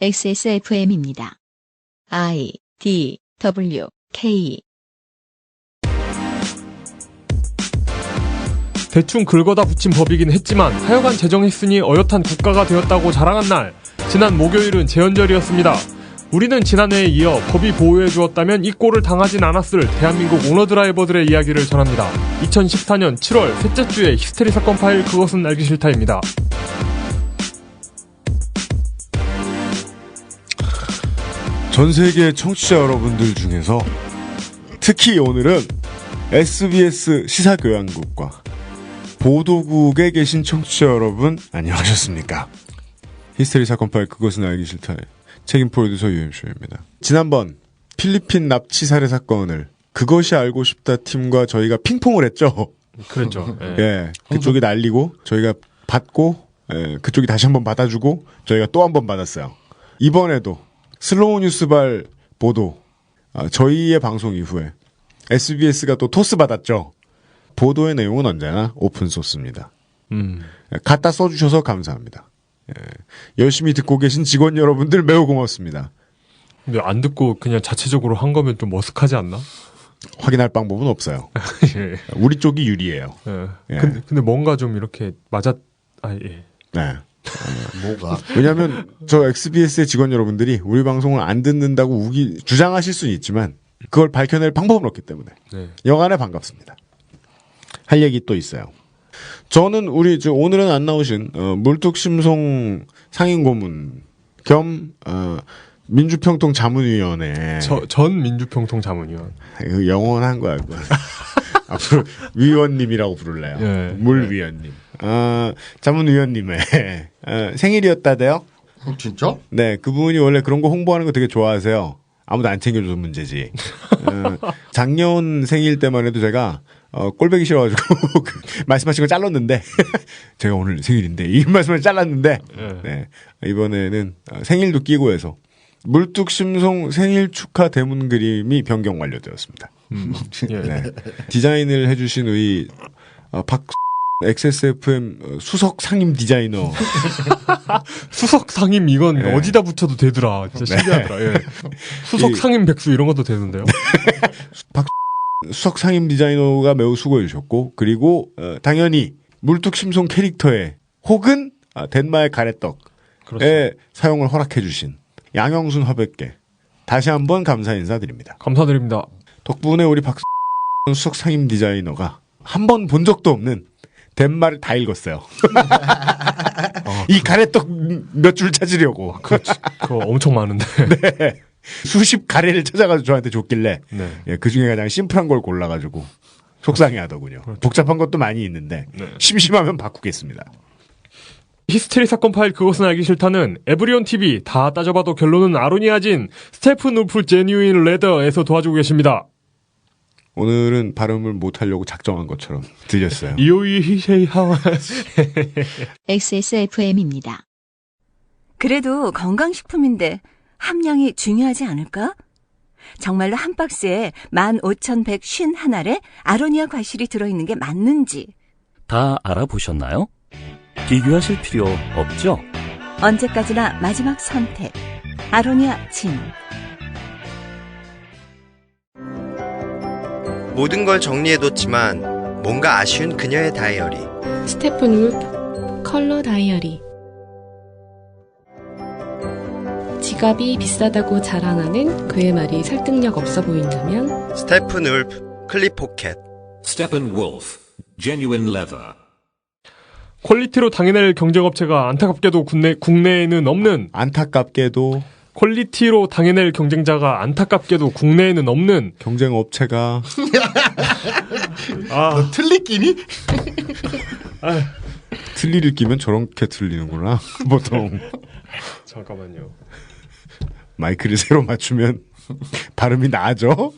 XSFM입니다. I, D, W, K. 대충 긁어다 붙인 법이긴 했지만 하여간 제정했으니 어엿한 국가가 되었다고 자랑한 날, 지난 목요일은 제헌절이었습니다. 우리는 지난해에 이어 법이 보호해 주었다면 이 꼴을 당하진 않았을 대한민국 오너드라이버들의 이야기를 전합니다. 2014년 7월 셋째 주의 히스테리 사건 파일 그것은 알기 싫다입니다. 전 세계 청취자 여러분들 중에서 특히 오늘은 SBS 시사교양국과 보도국에 계신 청취자 여러분 안녕하셨습니까? 히스테리 사건 파일 그것은 알기 싫다 책임 프로듀서 UMC입니다. 지난번 필리핀 납치 살해 사건을 그것이 알고 싶다 팀과 저희가 핑퐁을 했죠. 그랬죠. 예, 그쪽이 날리고 저희가 받고, 그쪽이 다시 한번 받아주고 저희가 또 한 번 받았어요. 이번에도 슬로우 뉴스발 보도, 저희의 방송 이후에 SBS가 또 토스 받았죠. 보도의 내용은 언제나 오픈소스입니다. 갖다 써주셔서 감사합니다. 열심히 듣고 계신 직원 여러분들 매우 고맙습니다. 근데 안 듣고 그냥 자체적으로 한 거면 좀 머쓱하지 않나? 확인할 방법은 없어요. 예. 우리 쪽이 유리해요. 예. 근데 뭔가 좀 이렇게 예. 네. 뭐가? 왜냐하면 저 XBS의 직원 여러분들이 우리 방송을 안 듣는다고 주장하실 수는 있지만 그걸 밝혀낼 방법은 없기 때문에 여간에 반갑습니다. 할 얘기 또 있어요. 저는 오늘은 안 나오신 물뚝심송 상임고문 겸 민주평통 자문위원회 전 민주평통 자문위원. 이거 영원한 거야. 앞으로 위원님이라고 부를래요. 예. 물위원님. 자문위원님의 생일이었다대요. 진짜? 네, 그분이 원래 그런 거 홍보하는 거 되게 좋아하세요. 아무도 안 챙겨줘서 문제지. 작년 생일 때만 해도 제가 꼴보기 싫어가지고 말씀하신 거 잘랐는데 제가 오늘 생일인데 이 말씀을 잘랐는데 네, 이번에는 생일도 끼고 해서 물뚝심송 생일 축하 대문 그림이 변경 완료되었습니다. 네. 디자인을 해주신 우리 박 XSFM 수석 상임 디자이너. 수석 상임 이건 어디다 붙여도 되더라. 진짜 신기하더라. 예. 수석 상임 백수 이런 것도 되는데요. 박 수석 상임 디자이너가 매우 수고해 주셨고, 그리고 당연히 물뚝심송 캐릭터에 혹은 덴마의 가래떡에 그렇죠. 사용을 허락해 주신 양영순 화백께 다시 한번 감사 인사드립니다. 감사드립니다. 덕분에 우리 박 수석 상임 디자이너가 한 번 본 적도 없는 덴마를 다 읽었어요. 이 가래떡 몇 줄 찾으려고. 그렇지. 그거 엄청 많은데. 네. 수십 가래를 찾아가지고 저한테 줬길래 네. 예, 그중에 가장 심플한 걸 골라가지고 속상해하더군요. 그렇죠. 복잡한 것도 많이 있는데 심심하면 바꾸겠습니다. 히스테리 사건 파일 그것은 알기 싫다는 에브리온 TV 다 따져봐도 결론은 아로니아진 스테픈 울프 제뉴인 레더에서 도와주고 계십니다. 오늘은 발음을 못하려고 작정한 것처럼 들렸어요. XSFM입니다. 그래도 건강식품인데 함량이 중요하지 않을까? 정말로 한 박스에 15,151알에 아로니아 과실이 들어있는 게 맞는지. 다 알아보셨나요? 비교하실 필요 없죠? 언제까지나 마지막 선택. 아로니아 진. 모든 걸 정리해뒀지만 뭔가 아쉬운 그녀의 다이어리. 스테픈 울프 컬러 다이어리. 지갑이 비싸다고 자랑하는 그의 말이 설득력 없어 보인다면 스테픈 울프 클립 포켓. Steppenwolf Genuine Leather. 퀄리티로 당해낼 경쟁업체가 안타깝게도 국내에는 없는. 안타깝게도. 퀄리티로 당해낼 경쟁자가 안타깝게도 국내에는 없는. 경쟁업체가. 너 틀리끼니? 틀리를 끼면 저렇게 틀리는구나. 보통. 잠깐만요. 마이크를 새로 맞추면 발음이 나아져?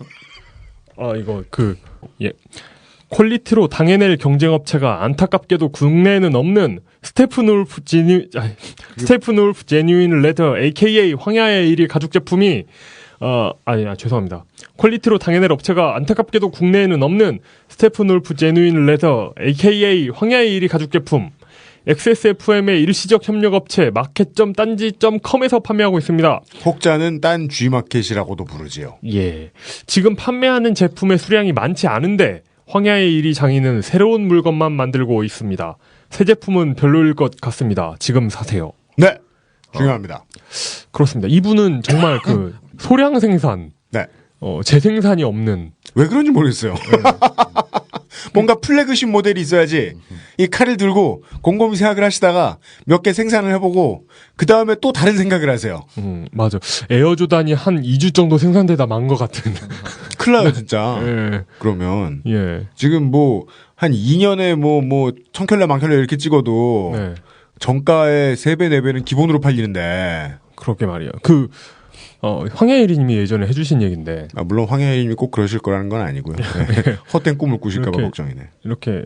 퀄리티로 당해낼 경쟁업체가 안타깝게도 국내에는 없는 스테픈 울프 제뉴인 레더 AKA 황야의 1위 가죽 제품이 죄송합니다. 퀄리티로 당해낼 업체가 안타깝게도 국내에는 없는 스테픈 울프 제뉴인 레더 AKA 황야의 1위 가죽 제품 XSFM의 일시적 협력업체 마켓.딴지.com에서 판매하고 있습니다. 혹자는 딴 G마켓이라고도 부르지요. 예. 지금 판매하는 제품의 수량이 많지 않은데 황야의 1위 장인은 새로운 물건만 만들고 있습니다. 새 제품은 별로일 것 같습니다. 지금 사세요. 네. 중요합니다. 그렇습니다. 이분은 정말 그 소량 생산, 네. 재생산이 없는. 왜 그런지 모르겠어요. 뭔가 플래그십 모델이 있어야지 이 칼을 들고 곰곰이 생각을 하시다가 몇 개 생산을 해보고 그 다음에 또 다른 생각을 하세요. 맞아. 에어조단이 한 2주 정도 생산되다 만 것 같은. 큰일 나요, 진짜. 예. 그러면 예. 지금 뭐 한 2년에 뭐 천켤레 만켤레 이렇게 찍어도 네. 정가의 3배, 4배는 기본으로 팔리는데. 그렇게 말이에요. 황야일이님이 예전에 해주신 얘기인데. 물론 황야일님이 꼭 그러실 거라는 건 아니고요. 네. 헛된 꿈을 꾸실까봐 걱정이네. 이렇게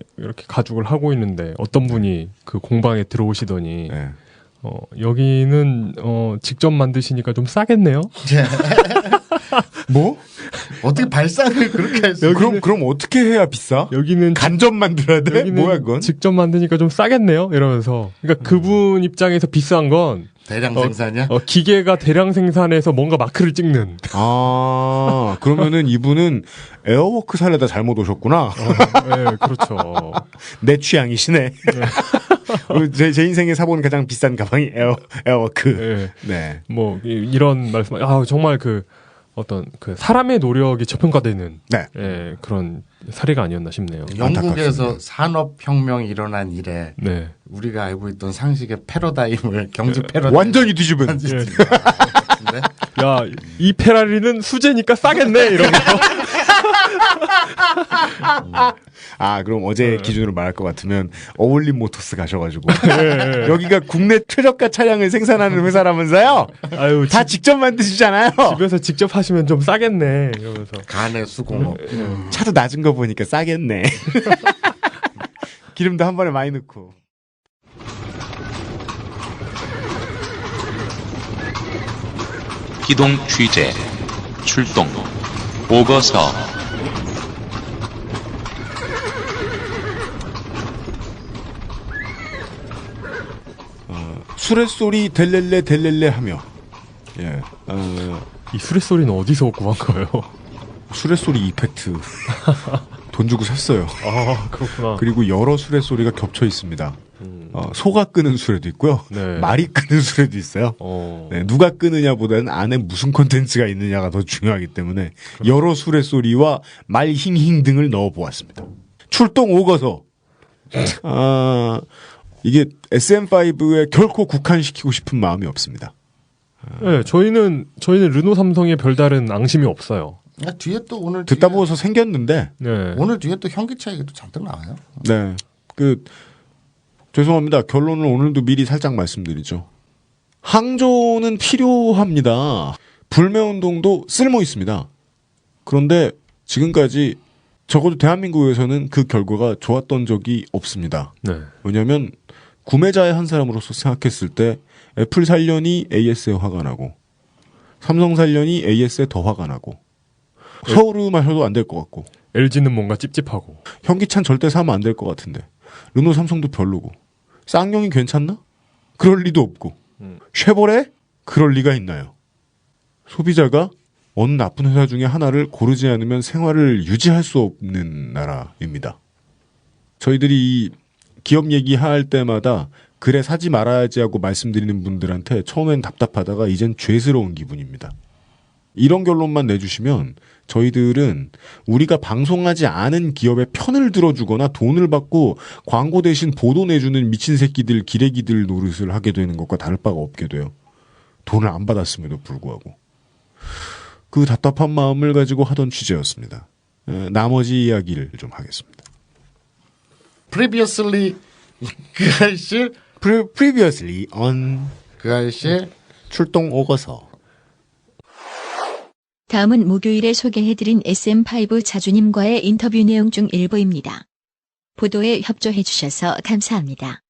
가죽을 하고 있는데 어떤 분이 그 공방에 들어오시더니 네. 여기는 직접 만드시니까 좀 싸겠네요. 뭐? 어떻게 발상을 그렇게 할 수? 그럼 어떻게 해야 비싸? 여기는 간접 만들어야 돼? 여기는 뭐야 그건? 직접 만드니까 좀 싸겠네요. 이러면서 그러니까 그분 입장에서 비싼 건 대량 생산이야? 기계가 대량 생산해서 뭔가 마크를 찍는. 아, 그러면은 이분은 에어워크 사려다 잘못 오셨구나. 네, 그렇죠. 내 취향이시네. 제 인생에 사본 가장 비싼 가방이 에어워크. 네. 네. 뭐 이런 말씀. 정말 어떤 사람의 노력이 저평가되는 네. 예, 그런 사례가 아니었나 싶네요. 영국에서 산업혁명이 일어난 이래 네. 우리가 알고 있던 상식의 패러다임을 경제 패러다임 완전히 뒤집은. 야, 이 페라리는 수제니까 싸겠네 이러면서. 그럼 어제 기준으로 말할 것 같으면 어울림 모터스 가셔가지고 여기가 국내 최저가 차량을 생산하는 회사라면서요? 아유, 다 직접 만드시잖아요. 집에서 직접 하시면 좀 싸겠네 이러면서. 간의 수공업. 차도 낮은 거 보니까 싸겠네. 기름도 한 번에 많이 넣고. 기동 취재 출동 보고서 수레소리 델렐레 하며 예. 이 수레소리는 어디서 구한 거예요? 수레소리 이펙트 돈 주고 샀어요. 아, 그렇구나. 그리고 여러 수레소리가 겹쳐 있습니다. 소가 끄는 수레도 있고요. 네. 말이 끄는 수레도 있어요. 네, 누가 끄느냐보다는 안에 무슨 콘텐츠가 있느냐가 더 중요하기 때문에 여러 수레소리와 말 힝힝 등을 넣어보았습니다. 출동 오거서. 이게 SM5에 결코 국한시키고 싶은 마음이 없습니다. 네, 저희는 르노 삼성에 별다른 앙심이 없어요. 뒤에 또 오늘 듣다 보서 생겼는데 네. 오늘 뒤에 또 현기차 얘기도 잔뜩 나와요. 네. 죄송합니다. 결론을 오늘도 미리 살짝 말씀드리죠. 항조는 필요합니다. 불매운동도 쓸모 있습니다. 그런데 지금까지 적어도 대한민국에서는 그 결과가 좋았던 적이 없습니다. 네. 왜냐하면 구매자의 한 사람으로서 생각했을 때 애플 살려니 AS에 화가 나고 삼성 살려니 AS에 더 화가 나고 서울을 마셔도 안 될 것 같고 LG는 뭔가 찝찝하고 현기차는 절대 사면 안 될 것 같은데 르노 삼성도 별로고 쌍용이 괜찮나? 그럴 리도 없고 쉐보레? 그럴 리가 있나요? 소비자가 어느 나쁜 회사 중에 하나를 고르지 않으면 생활을 유지할 수 없는 나라입니다. 저희들이 이 기업 얘기할 때마다 그래 사지 말아야지 하고 말씀드리는 분들한테 처음엔 답답하다가 이젠 죄스러운 기분입니다. 이런 결론만 내주시면 저희들은 우리가 방송하지 않은 기업의 편을 들어주거나 돈을 받고 광고 대신 보도 내주는 미친 새끼들 기레기들 노릇을 하게 되는 것과 다를 바가 없게 돼요. 돈을 안 받았음에도 불구하고. 그 답답한 마음을 가지고 하던 취재였습니다. 나머지 이야기를 좀 하겠습니다. Previously 그 알실 Previously on 그 알실 출동 오거서. 다음은 목요일에 소개해드린 SM5 자주님과의 인터뷰 내용 중 일부입니다. 보도에 협조해주셔서 감사합니다.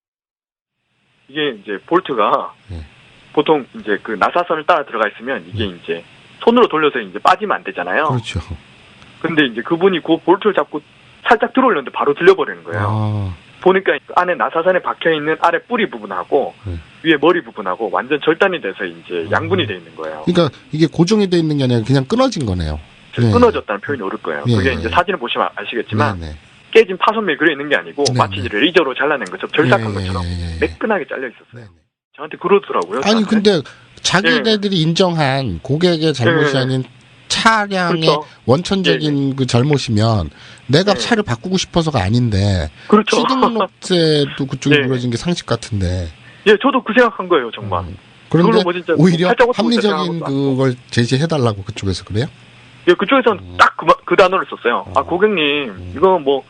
이게 이제 볼트가 보통 이제 그 나사선을 따라 들어가 있으면 이게 이제 손으로 돌려서 이제 빠지면 안 되잖아요. 그렇죠. 근데 이제 그분이 그 볼트를 잡고 살짝 들어올렸는데 바로 들려버리는 거예요. 보니까 안에 나사선에 박혀 있는 아래 뿌리 부분하고 위에 머리 부분하고 완전 절단이 돼서 이제 양분이 돼 있는 거예요. 그러니까 이게 고정이 돼 있는 게 아니라 그냥 끊어진 거네요. 네. 끊어졌다는 표현이 옳을 거예요. 네. 그게 이제 사진을 보시면 아시겠지만 네. 깨진 파손밀 그려 있는 게 아니고 네. 마치 레이저로 잘라낸 것처럼 절삭한 것처럼 매끈하게 잘려 있었어요. 저한테 그러더라고요. 아니 저한테. 근데 자기네들이 인정한 고객의 잘못이 아닌 차량의 그렇죠. 원천적인 그 잘못이면 내가 차를 바꾸고 싶어서가 아닌데 그렇죠. 취등록세도 그쪽에 네. 물어진 게 상식 같은데. 예, 저도 그 생각한 거예요, 정말. 그런데 그걸로 뭐 진짜 오히려 팔자고 쓰고 합리적인 있다 생각한 그걸 제시해달라고 그쪽에서 그래요? 예, 그쪽에서는 딱 그 단어를 썼어요. 아, 고객님, 이거 뭐,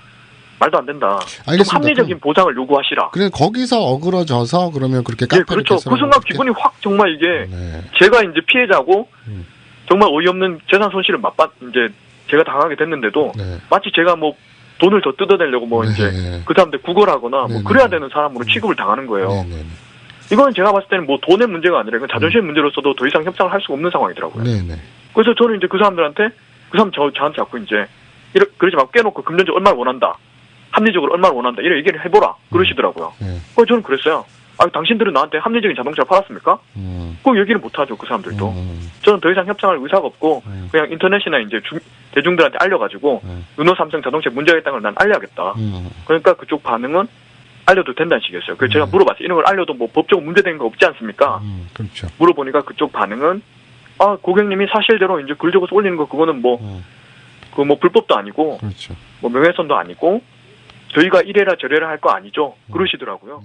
말도 안 된다. 좀 알겠습니다. 합리적인 보상을 요구하시라. 그래 거기서 어그러져서 그러면 그렇게 예, 카페를 그렇죠. 그 개설하고 순간 그렇게? 기분이 확 정말 이게, 네. 제가 이제 피해자고, 정말 어이없는 재산 손실을 이제 제가 당하게 됐는데도, 마치 제가 뭐, 돈을 더 뜯어내려고 뭐 이제, 그 사람들 구걸하거나 뭐, 그래야 되는 사람으로 취급을 당하는 거예요. 이건 제가 봤을 때는 뭐 돈의 문제가 아니라 이건 자존심 문제로서도 더 이상 협상을 할 수가 없는 상황이더라고요. 그래서 저는 이제 그 사람들한테, 그 사람 저한테 자꾸 이제, 그러지 말고 깨놓고 금전적 얼마를 원한다. 합리적으로 얼마를 원한다. 이런 얘기를 해보라. 그러시더라고요. 그래서 저는 그랬어요. 아, 당신들은 나한테 합리적인 자동차를 팔았습니까? 그 얘기를 못하죠, 그 사람들도. 저는 더 이상 협상할 의사가 없고, 그냥 인터넷이나 이제 대중들한테 알려가지고, 르노 삼성 자동차에 문제가 있다는 걸 난 알려야겠다. 그러니까 그쪽 반응은 알려도 된다는 식이었어요. 그래서 제가 물어봤어요. 이런 걸 알려도 뭐 법적으로 문제되는 거 없지 않습니까? 그렇죠. 물어보니까 그쪽 반응은, 아, 고객님이 사실대로 이제 글 적어서 올리는 거, 그거는 뭐, 그 뭐 불법도 아니고, 그렇죠. 뭐 명예훼손도 아니고, 저희가 이래라 저래라 할 거 아니죠. 그러시더라고요.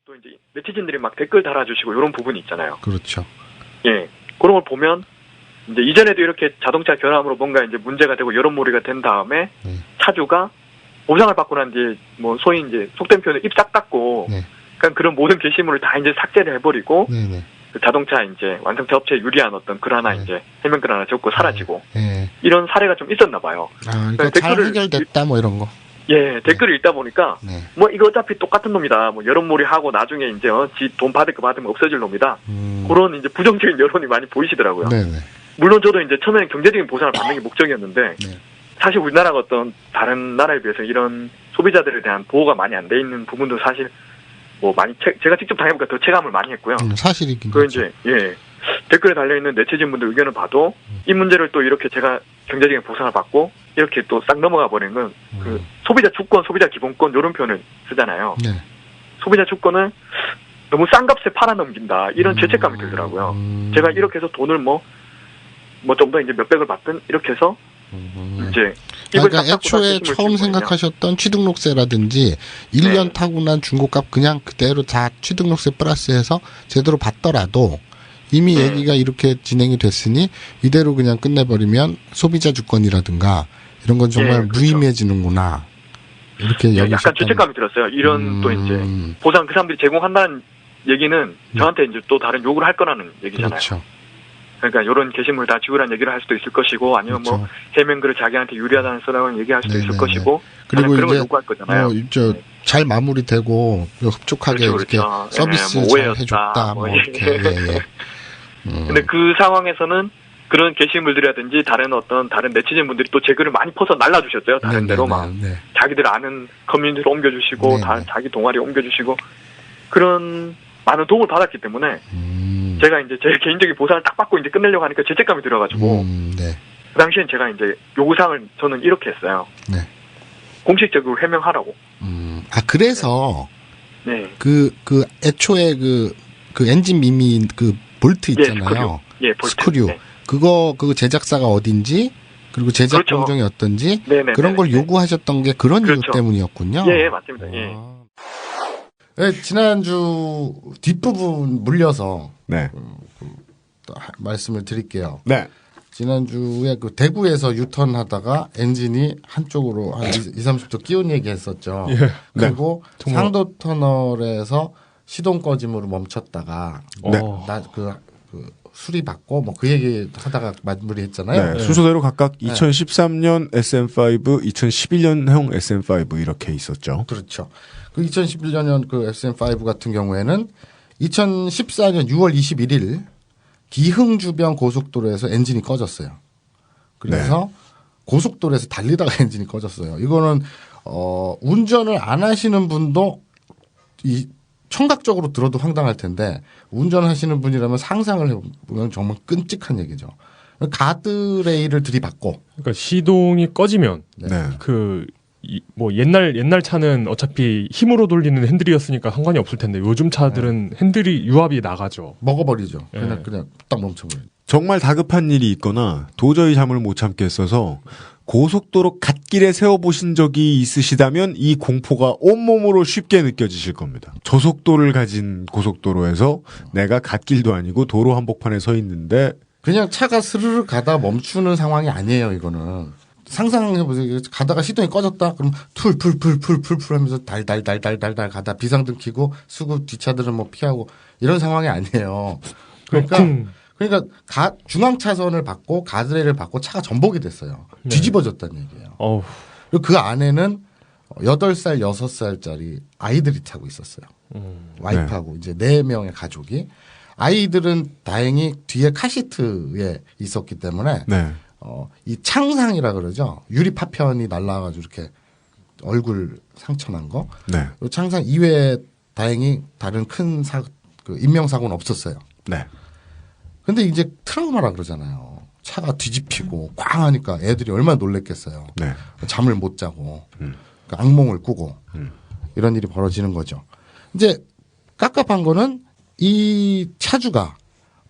또 이제 네티즌들이 막 댓글 달아주시고 이런 부분이 있잖아요. 그렇죠. 예, 그런 걸 보면 이제 이전에도 이렇게 자동차 결함으로 뭔가 이제 문제가 되고 여론몰이가 된 다음에 차주가 보상을 받고 난 뒤에 뭐 소위 이제 속된 표현을 입 싹 닫고, 그러니까 그런 모든 게시물을 다 이제 삭제를 해버리고. 그 자동차 이제 완성차 업체에 유리한 어떤 글 하나 이제 해명글 하나 적고 사라지고 이런 사례가 좀 있었나 봐요. 아, 그러니까 잘 해결됐다 뭐 이런 거. 예, 댓글을 읽다 보니까 뭐 이거 어차피 똑같은 놈이다. 뭐 여론몰이 하고 나중에 이제 지 돈 받을 거 받으면 없어질 놈이다. 그런 이제 부정적인 여론이 많이 보이시더라고요. 물론 저도 이제 처음에는 경제적인 보상을 받는 게 목적이었는데 사실 우리나라가 어떤 다른 나라에 비해서 이런 소비자들에 대한 보호가 많이 안 돼 있는 부분도 사실 뭐 많이 제가 직접 당해보니까 더 체감을 많이 했고요. 사실이긴 그 이제 예, 댓글에 달려 있는 네티즌분들 의견을 봐도 이 문제를 또 이렇게 제가 경제적인 보상을 받고 이렇게 또 싹 넘어가 버리는 건 그 소비자 주권, 소비자 기본권 이런 표현을 쓰잖아요. 소비자 주권을 너무 싼 값에 팔아 넘긴다 이런 죄책감이 들더라고요. 제가 이렇게 해서 돈을 뭐 좀 더 이제 몇백을 받든 이렇게 해서 이제 그러니까 애초에 처음 생각하셨던 취등록세라든지 1년 타고 난 중고값 그냥 그대로 다 취등록세 플러스해서 제대로 받더라도 이미 얘기가 이렇게 진행이 됐으니 이대로 그냥 끝내버리면 소비자 주권이라든가 이런 건 정말 그렇죠. 무의미해지는구나. 이렇게 여기셨던. 약간 죄책감이 들었어요. 이런 또 이제 보상 그 사람들이 제공한다는 얘기는 저한테 이제 또 다른 요구를 할 거라는 얘기잖아요. 그렇죠. 그러니까 이런 게시물 다 지우라는 얘기를 할 수도 있을 것이고 아니면 뭐 해명글을 자기한테 유리하다는 쓰라는 얘기할 수도 있을 것이고 그리고 그런 걸 이제 요구할 거잖아요. 잘 마무리되고 흡족하게 그렇죠, 이렇게 그렇죠. 서비스 뭐 잘 오해였다, 해줬다 뭐 이렇게. 근데 그 상황에서는 그런 게시물들이라든지 다른 네티즌 분들이 또 제 글을 많이 퍼서 날라주셨어요. 다른 데로 막 자기들 아는 커뮤니티로 옮겨주시고 자기 동아리 옮겨주시고 그런 많은 도움을 받았기 때문에 제가 이제 제 개인적인 보상을 딱 받고 이제 끝내려고 하니까 죄책감이 들어가지고 그 당시엔 제가 이제 요구사항을 저는 이렇게 했어요. 공식적으로 해명하라고. 아 그래서 네. 애초에 그 엔진 미미 그 볼트 있잖아요. 볼트. 스크류. 네. 그거 제작사가 어딘지 그리고 제작 그렇죠. 공정이 어떤지 네네네네. 그런 걸 요구하셨던 게 그런 이유 때문이었군요. 예, 맞습니다. 예. 네, 지난주 뒷부분 물려서 말씀을 드릴게요. 네. 지난주에 그 대구에서 유턴하다가 엔진이 한쪽으로 한 20-30도 끼운 얘기 했었죠. 예. 그리고 네. 상도 터널에서 시동 꺼짐으로 멈췄다가 수리 받고 뭐 그 얘기 하다가 마무리했잖아요. 네, 순서대로 각각 2013년 SM5, 2011년형 SM5 이렇게 있었죠. 그렇죠. 그 2011년 그 SM5 같은 경우에는 2014년 6월 21일 기흥 주변 고속도로에서 엔진이 꺼졌어요. 그래서 고속도로에서 달리다가 엔진이 꺼졌어요. 이거는 운전을 안 하시는 분도 이 청각적으로 들어도 황당할 텐데 운전하시는 분이라면 상상을 해보면 정말 끔찍한 얘기죠. 가드레일을 들이받고. 그러니까 시동이 꺼지면 네. 뭐 옛날 차는 어차피 힘으로 돌리는 핸들이었으니까 상관이 없을 텐데 요즘 차들은 핸들이 유압이 나가죠. 먹어버리죠. 그냥 딱 멈춰버려요. 정말 다급한 일이 있거나 도저히 잠을 못 참겠어서 고속도로 갓길에 세워보신 적이 있으시다면 이 공포가 온몸으로 쉽게 느껴지실 겁니다. 저속도를 가진 고속도로에서 내가 갓길도 아니고 도로 한복판에 서 있는데 그냥 차가 스르르 가다 멈추는 상황이 아니에요. 이거는. 상상해보세요. 가다가 시동이 꺼졌다? 그럼 풀 하면서 달달달 가다 비상등 켜고 수구 뒷차들은 뭐 피하고 이런 상황이 아니에요. 그러니까 중앙차선을 받고 가드레일을 받고 차가 전복이 됐어요. 뒤집어졌다는 얘기예요. 그리고 그 안에는 8살, 6살짜리 아이들이 타고 있었어요. 와이프하고 이제 4명의 가족이. 아이들은 다행히 뒤에 카시트에 있었기 때문에 이 창상이라 그러죠. 유리 파편이 날라와가지고 이렇게 얼굴 상처난 거. 창상 이외에 다행히 다른 큰 인명사고는 없었어요. 근데 이제 트라우마라 그러잖아요. 차가 뒤집히고 꽝 하니까 애들이 얼마나 놀랬겠어요. 잠을 못 자고 악몽을 꾸고 이런 일이 벌어지는 거죠. 이제 깝깝한 거는 이 차주가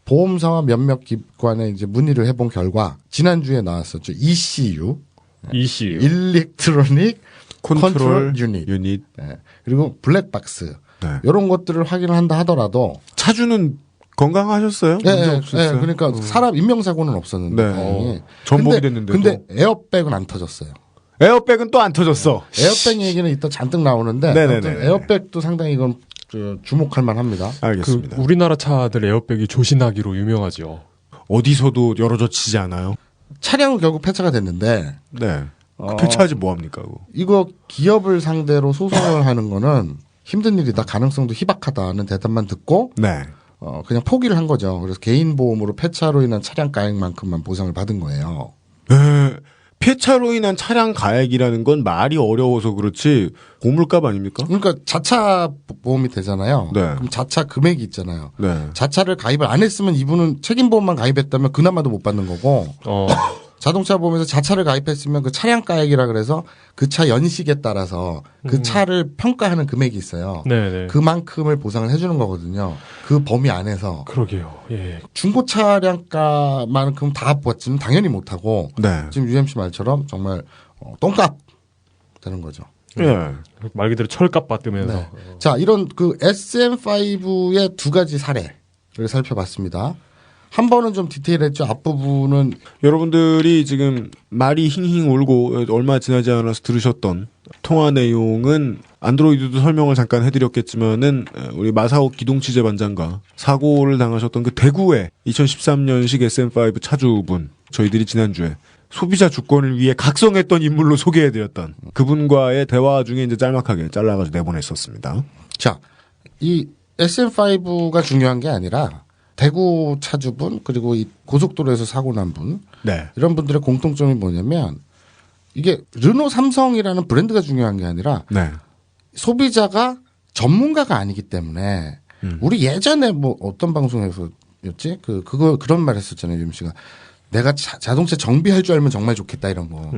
보험사와 몇몇 기관에 이제 문의를 해본 결과 지난주에 나왔었죠. ECU. 일렉트로닉 컨트롤 유닛. 그리고 블랙박스. 이런 것들을 확인을 한다 하더라도 차주는 건강하셨어요? 네. 그러니까 사람 인명사고는 없었는데. 전복이 됐는데. 근데 에어백은 안 터졌어요. 에어백은 또 안 터졌어. 에어백 얘기는 이따 잔뜩 나오는데. 에어백도 상당히 이건 주목할 만합니다. 알겠습니다. 우리나라 차들 에어백이 조신하기로 유명하죠. 어디서도 열어젖히지 않아요. 차량은 결국 폐차가 됐는데. 폐차하지 뭐합니까? 이거 기업을 상대로 소송을 하는 거는 힘든 일이다. 가능성도 희박하다는 대답만 듣고. 그냥 포기를 한 거죠. 그래서 개인 보험으로 폐차로 인한 차량 가액만큼만 보상을 받은 거예요. 폐차로 인한 차량 가액이라는 건 말이 어려워서 그렇지 고물값 아닙니까? 그러니까 자차 보험이 되잖아요. 그럼 자차 금액이 있잖아요. 자차를 가입을 안 했으면 이분은 책임보험만 가입했다면 그나마도 못 받는 거고 자동차 보험에서 자차를 가입했으면 그 차량 가액이라 그래서 그 차 연식에 따라서 그 차를 평가하는 금액이 있어요. 그만큼을 보상을 해주는 거거든요. 그 범위 안에서. 그러게요. 중고 차량가만큼 다 받지는 당연히 못하고 지금 UMC 말처럼 정말 똥값 되는 거죠. 말 그대로 철값 받으면서. 자, 이런 그 SM5의 2가지 사례를 살펴봤습니다. 한 번은 좀 디테일했죠. 앞부분은 여러분들이 지금 말이 힝힝 울고 얼마 지나지 않아서 들으셨던 통화 내용은 안드로이드도 설명을 잠깐 해드렸겠지만은 우리 마사오 기동치제 반장과 사고를 당하셨던 그 대구의 2013년식 SM5 차주분 저희들이 지난주에 소비자 주권을 위해 각성했던 인물로 소개해드렸던 그분과의 대화 중에 이제 짤막하게 잘라가지고 내보냈었습니다. 자, 이 SM5가 중요한 게 아니라 대구 차주분 그리고 이 고속도로에서 사고 난 분 이런 분들의 공통점이 뭐냐면 이게 르노 삼성이라는 브랜드가 중요한 게 아니라 소비자가 전문가가 아니기 때문에 우리 예전에 뭐 어떤 방송에서였지 그런 말 했었잖아요. 유임 씨가 내가 자동차 정비할 줄 알면 정말 좋겠다 이런 거.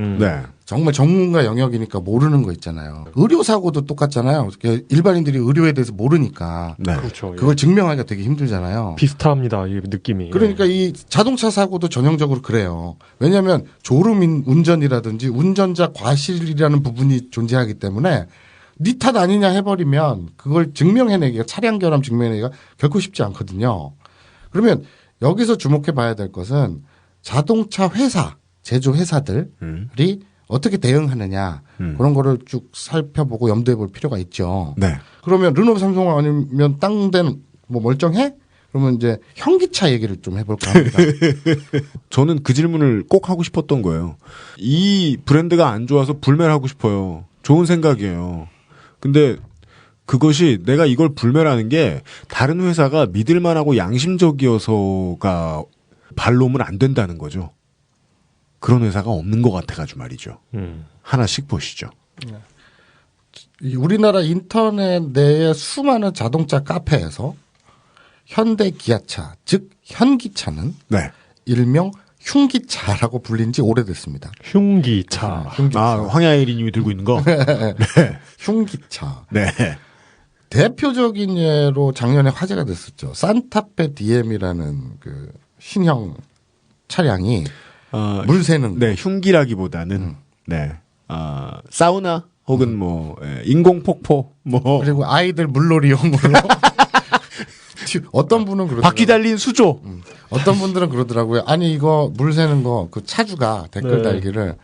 정말 전문가 영역이니까 모르는 거 있잖아요. 의료 사고도 똑같잖아요. 일반인들이 의료에 대해서 모르니까 그렇죠. 그걸 증명하기가 되게 힘들잖아요. 비슷합니다. 이 느낌이. 그러니까 이 자동차 사고도 전형적으로 그래요. 왜냐하면 졸음 운전이라든지 운전자 과실이라는 부분이 존재하기 때문에 니 탓 아니냐 해버리면 그걸 증명해내기가 차량 결함 증명해내기가 결코 쉽지 않거든요. 그러면 여기서 주목해 봐야 될 것은 자동차 회사, 제조 회사들이 어떻게 대응하느냐 그런 거를 쭉 살펴보고 염두에 볼 필요가 있죠. 그러면 르노 삼성 아니면 딴 데는 뭐 멀쩡해? 그러면 이제 현기차 얘기를 좀 해볼까 합니다. 저는 그 질문을 꼭 하고 싶었던 거예요. 이 브랜드가 안 좋아서 불매하고 싶어요. 좋은 생각이에요. 근데 그것이 내가 이걸 불매하는 게 다른 회사가 믿을만하고 양심적이어서가 발로면 안 된다는 거죠. 그런 회사가 없는 것 같아가지고 말이죠. 하나씩 보시죠. 우리나라 인터넷 내의 수많은 자동차 카페에서 현대 기아차, 즉 현기차는 네. 일명 흉기차라고 불린 지 오래됐습니다. 흉기차. 아, 황야일이 님이 들고 있는 거? 네. 흉기차. 네. 대표적인 예로 작년에 화제가 됐었죠. 산타페 DM이라는 그 신형 차량이 물 새는. 네, 흉기라기보다는, 네. 사우나 혹은 인공폭포, 그리고 아이들 물놀이용으로. 어떤 분은 그러더라고요. 바퀴 달린 수조. 어떤 분들은 그러더라고요. 아니 이거 물 새는 거 그 차주가 댓글 달기를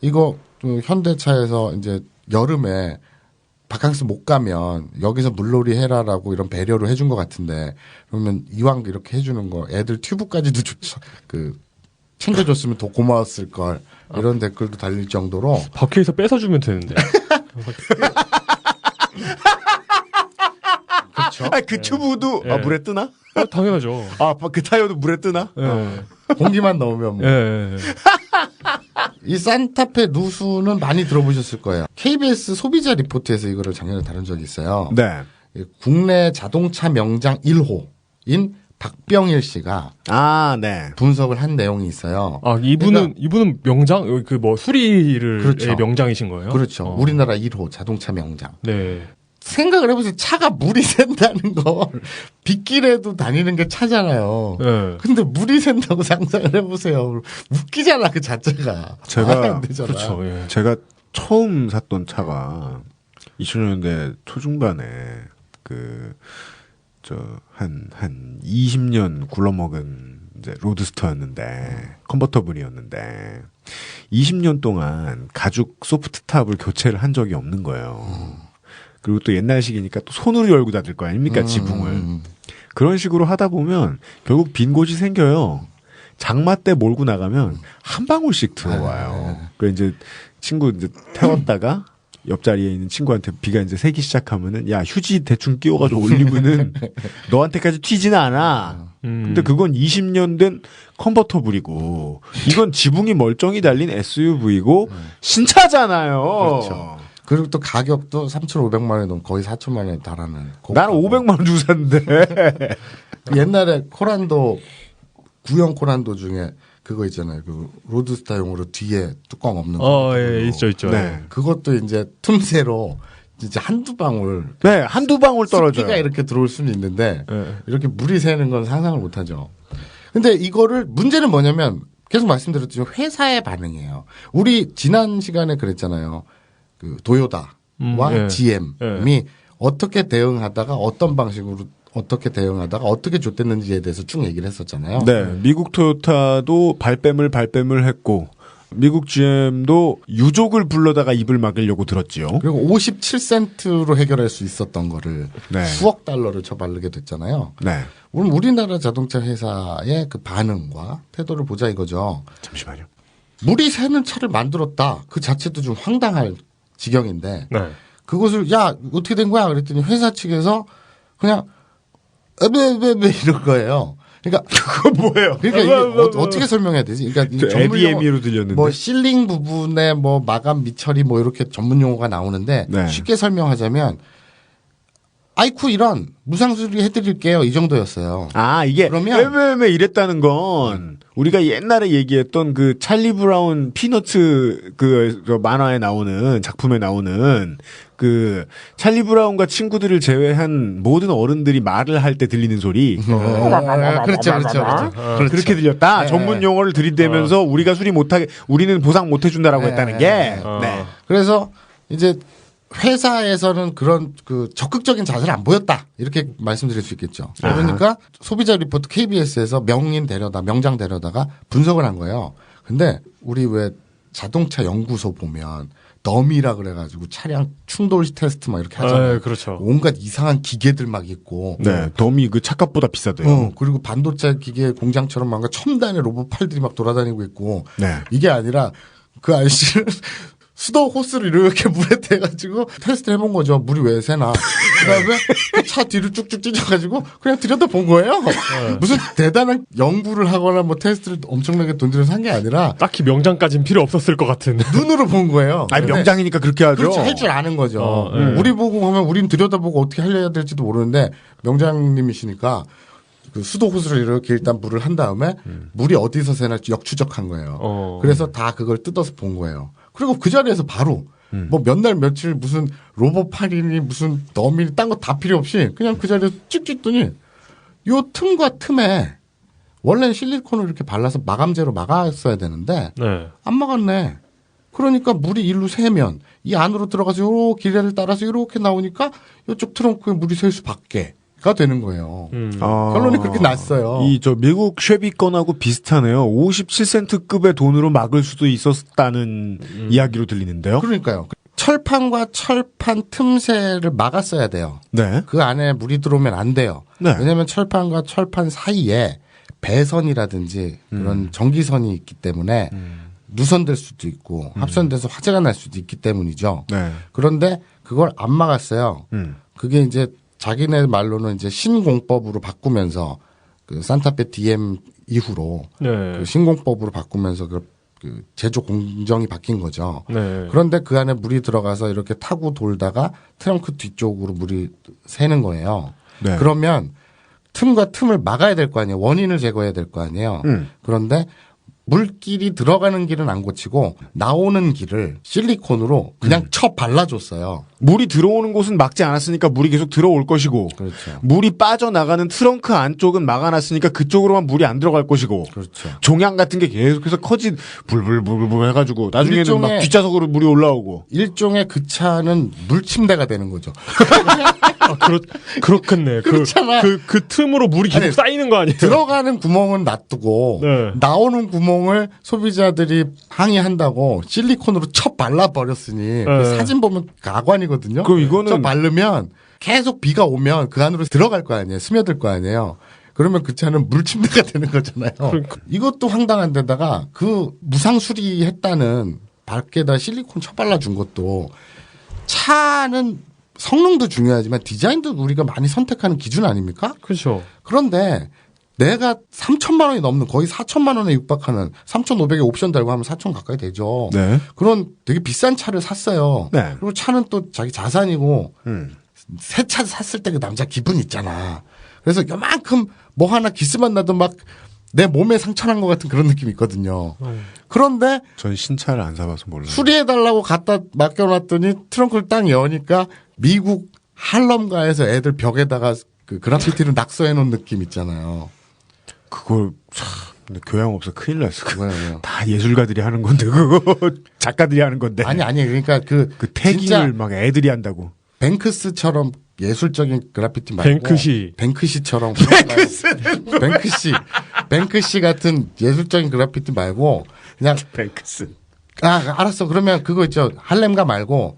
이거 현대차에서 이제 여름에 바캉스 못 가면 여기서 물놀이 해라라고 이런 배려를 해준 것 같은데 그러면 이왕 이렇게 해주는 거 애들 튜브까지도 챙겨줬으면 더 고마웠을 걸 이런 댓글도 달릴 정도로 바퀴에서 뺏어주면 되는데. 그렇죠. 그 튜브도 물에 뜨나? 당연하죠. 그 타이어도 물에 뜨나? 공기만 넣으면 뭐. 이 산타페 누수는 많이 들어보셨을 거예요. KBS 소비자 리포트에서 이거를 작년에 다룬 적이 있어요. 네. 국내 자동차 명장 1호인 박병일 씨가 네. 분석을 한 내용이 있어요. 이분은 명장 수리를 그렇죠. 명장이신 거예요? 그렇죠. 우리나라 1호 자동차 명장. 네. 생각을 해보세요. 차가 물이 샌다는 걸 빗길에도 다니는 게 차잖아요. 네. 근데 물이 샌다고 상상을 해보세요. 웃기잖아 그 자체가. 제가 그렇죠. 예. 제가 처음 샀던 차가 2000년대 초중반에 한 20년 굴러먹은 이제 로드스터였는데 컨버터블이었는데 20년 동안 가죽 소프트탑을 교체를 한 적이 없는 거예요. 그리고 또 옛날식이니까 또 손으로 열고 닫을 거 아닙니까, 지붕을. 그런 식으로 하다 보면 결국 빈 곳이 생겨요. 장마 때 몰고 나가면 한 방울씩 들어와요. 그래 이제 친구 이제 태웠다가 옆자리에 있는 친구한테 비가 이제 새기 시작하면은 야, 휴지 대충 끼워가지고 올리면은 너한테까지 튀지는 않아. 근데 그건 20년 된 컨버터블이고 이건 지붕이 멀쩡히 달린 SUV고 신차잖아요. 그렇죠. 그리고 또 가격도 3,500만 원이 넘고 거의 4천만 원에 달하는. 나는 500만 원 주고 샀는데. 옛날에 코란도 구형 코란도 중에 그거 있잖아요. 그 로드스타용으로 뒤에 뚜껑 없는 거. 예, 있죠. 네. 그것도 이제 틈새로 진짜 한두 방울. 네, 한두 방울 떨어져요. 습기가 이렇게 들어올 수는 있는데 이렇게 물이 새는 건 상상을 못 하죠. 근데 이거를 문제는 뭐냐면 계속 말씀드렸듯이 회사의 반응이에요. 우리 지난 시간에 그랬잖아요. 그 도요다와 GM이 어떻게 대응하다가 어떤 방식으로 어떻게 대응하다가 어떻게 좆됐는지에 대해서 쭉 얘기를 했었잖아요. 네, 미국 토요타도 발뺌을 했고 미국 GM도 유족을 불러다가 입을 막으려고 들었지요. 그리고 57센트로 해결할 수 있었던 거를 수억 달러를 쳐바르게 됐잖아요. 네. 오늘 우리나라 자동차 회사의 그 반응과 태도를 보자 이거죠. 잠시만요. 물이 새는 차를 만들었다. 그 자체도 좀 황당할 지경인데 그것을 야 어떻게 된 거야 그랬더니 회사 측에서 그냥 이런 거예요. 그러니까 그거 뭐예요? 그러니까 이게 어떻게 설명해야 되지? 그러니까 전문 에비에미로 들렸는데 뭐 실링 부분에 뭐 마감 미처리 뭐 이렇게 전문 용어가 나오는데 쉽게 설명하자면 아이쿠 이런 무상 수리 해드릴게요 이 정도였어요. 이게 그러면 왜 이랬다는 건 우리가 옛날에 얘기했던 그 찰리 브라운 피너츠 그 만화에 나오는 작품에 나오는 그 찰리 브라운과 친구들을 제외한 모든 어른들이 말을 할 때 들리는 소리. 그렇죠. 그렇게 들렸다. 네. 전문 용어를 들이대면서 우리가 수리 못하게 우리는 보상 못해준다라고 했다는 게. 네. 그래서 이제 회사에서는 그런 그 적극적인 자세를 안 보였다 이렇게 말씀드릴 수 있겠죠. 그러니까 소비자 리포트 KBS에서 명장 데려다가 분석을 한 거예요. 근데 우리 왜 자동차 연구소 보면 덤이라 그래가지고 차량 충돌 테스트 막 이렇게 하잖아요. 그렇죠. 온갖 이상한 기계들 막 있고. 네, 덤이 그 차값보다 비싸대요. 그리고 반도체 기계 공장처럼 막 첨단의 로봇 팔들이 막 돌아다니고 있고. 네. 이게 아니라 그 아저씨는 수도 호스를 이렇게 물에 대가지고 테스트를 해본 거죠. 물이 왜 새나. 그다음에 차 뒤를 쭉쭉 찢어가지고 그냥 들여다본 거예요. 무슨 대단한 연구를 하거나 뭐 테스트를 엄청나게 돈 들여서 한 게 아니라 딱히 명장까지는 필요 없었을 것 같은. 눈으로 본 거예요. 아니 명장이니까 그렇게 하죠. 그렇죠. 할 줄 아는 거죠. 우리 보고 하면 우린 들여다보고 어떻게 하려야 될지도 모르는데 명장님이시니까 그 수도 호스를 이렇게 일단 물을 한 다음에 물이 어디서 새나 역추적한 거예요. 그래서 다 그걸 뜯어서 본 거예요. 그리고 그 자리에서 바로 뭐 몇 날 며칠 무슨 로봇팔이니 무슨 너미니 딴 거 다 필요 없이 그냥 그 자리에서 찍 찍더니 요 틈과 틈에 원래는 실리콘을 이렇게 발라서 마감제로 막았어야 되는데 안 막았네. 그러니까 물이 일로 새면 이 안으로 들어가서 요 길이를 따라서 이렇게 나오니까 이쪽 트렁크에 물이 셀 수밖에가 되는 거예요. 결론이 그렇게 났어요. 이 저 미국 쉐비 건하고 비슷하네요. 57센트급의 돈으로 막을 수도 있었다는 이야기로 들리는데요. 그러니까요. 철판과 철판 틈새를 막았어야 돼요. 네. 그 안에 물이 들어오면 안 돼요. 네. 왜냐하면 철판과 철판 사이에 배선이라든지 그런 전기선이 있기 때문에 누선될 수도 있고 합선돼서 화재가 날 수도 있기 때문이죠. 네. 그런데 그걸 안 막았어요. 그게 이제 자기네 말로는 이제 신공법으로 바꾸면서 그 산타페 DM 이후로 그 신공법으로 바꾸면서 그 제조 공정이 바뀐 거죠. 그런데 그 안에 물이 들어가서 이렇게 타고 돌다가 트렁크 뒤쪽으로 물이 새는 거예요. 네. 그러면 틈과 틈을 막아야 될 거 아니에요. 원인을 제거해야 될 거 아니에요. 그런데 물길이 들어가는 길은 안 고치고 나오는 길을 실리콘으로 그냥 쳐 발라줬어요. 물이 들어오는 곳은 막지 않았으니까 물이 계속 들어올 것이고, 그렇죠. 물이 빠져나가는 트렁크 안쪽은 막아놨으니까 그쪽으로만 물이 안 들어갈 것이고, 그렇죠. 종양 같은 게 계속해서 불불불불 해가지고 나중에는 막 뒷좌석으로 물이 올라오고. 일종의 그 차는 물침대가 되는 거죠. 그렇겠네. 그렇잖아. 그 틈으로 물이 계속 쌓이는 거 아니에요? 들어가는 구멍은 놔두고 나오는 구멍을 소비자들이 항의한다고 실리콘으로 쳐 발라버렸으니 그 사진 보면 가관이거든요. 그럼 이거는 쳐 바르면 계속 비가 오면 그 안으로 들어갈 거 아니에요. 스며들 거 아니에요. 그러면 그 차는 물침대가 되는 거잖아요. 이것도 황당한 데다가 그 무상 수리했다는 밖에다 실리콘 쳐 발라준 것도 차는 성능도 중요하지만 디자인도 우리가 많이 선택하는 기준 아닙니까? 그렇죠. 그런데 내가 3천만 원이 넘는 거의 4천만 원에 육박하는 3,500에 옵션 달고 하면 4천 가까이 되죠. 네. 그런 되게 비싼 차를 샀어요. 네. 그리고 차는 또 자기 자산이고 새 차 샀을 때 그 남자 기분 있잖아. 그래서 요만큼 뭐 하나 기스만 나도 막 내 몸에 상처난 것 같은 그런 느낌이 있거든요. 그런데 전 신차를 안 사봐서 몰라요. 수리해달라고 갖다 맡겨놨더니 트렁크를 딱 여니까 미국 할럼가에서 애들 벽에다가 그 그래피티를 낙서해놓은 느낌 있잖아요. 그걸 참 교양 없어 큰일 났어. 다 예술가들이 하는 건데 그거 작가들이 하는 건데. 아니 그러니까 그 태깅을 막 애들이 한다고. 뱅크스처럼 예술적인 그래피티 말고 뱅크시처럼 뱅크시 같은 예술적인 그래피티 말고 그냥 뱅크스. 알았어. 그러면 그거 있죠. 할렘가 말고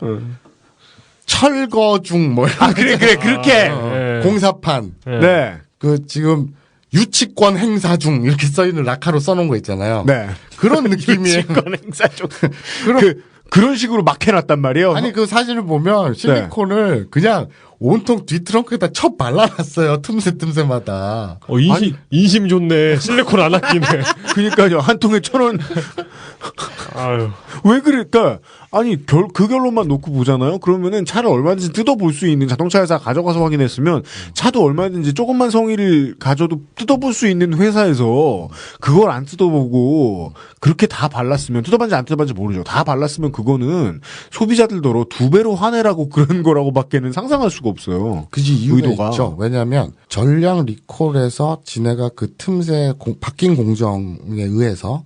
철거중 뭐 그래 그렇게 공사판. 네. 그 지금 유치권 행사 중 이렇게 써 있는 라카로 써놓은 거 있잖아요. 네. 그런 느낌이에요. 유치권 행사 중. 그런 식으로 막 해놨단 말이에요. 아니 그 사진을 보면 실리콘을 그냥 온통 뒤 트렁크에다 쳐 발라놨어요. 틈새마다. 인심 좋네. 실리콘 안 아끼네. 그러니까요. 한 통에 1,000원. 아유. 왜 그럴까? 아니 그 결론만 놓고 보잖아요. 그러면은 차를 얼마든지 뜯어볼 수 있는 자동차 회사 가져가서 확인했으면 차도 얼마든지 조금만 성의를 가져도 뜯어볼 수 있는 회사에서 그걸 안 뜯어보고 그렇게 다 발랐으면 뜯어봤는지 안 뜯어봤는지 모르죠. 다 발랐으면 그거는 소비자들더러 2배로 화내라고 그런 거라고밖에는 상상할 수가 없어요. 그지 이유가 있죠. 왜냐하면 전량 리콜에서 지네가 그 틈새 바뀐 공정에 의해서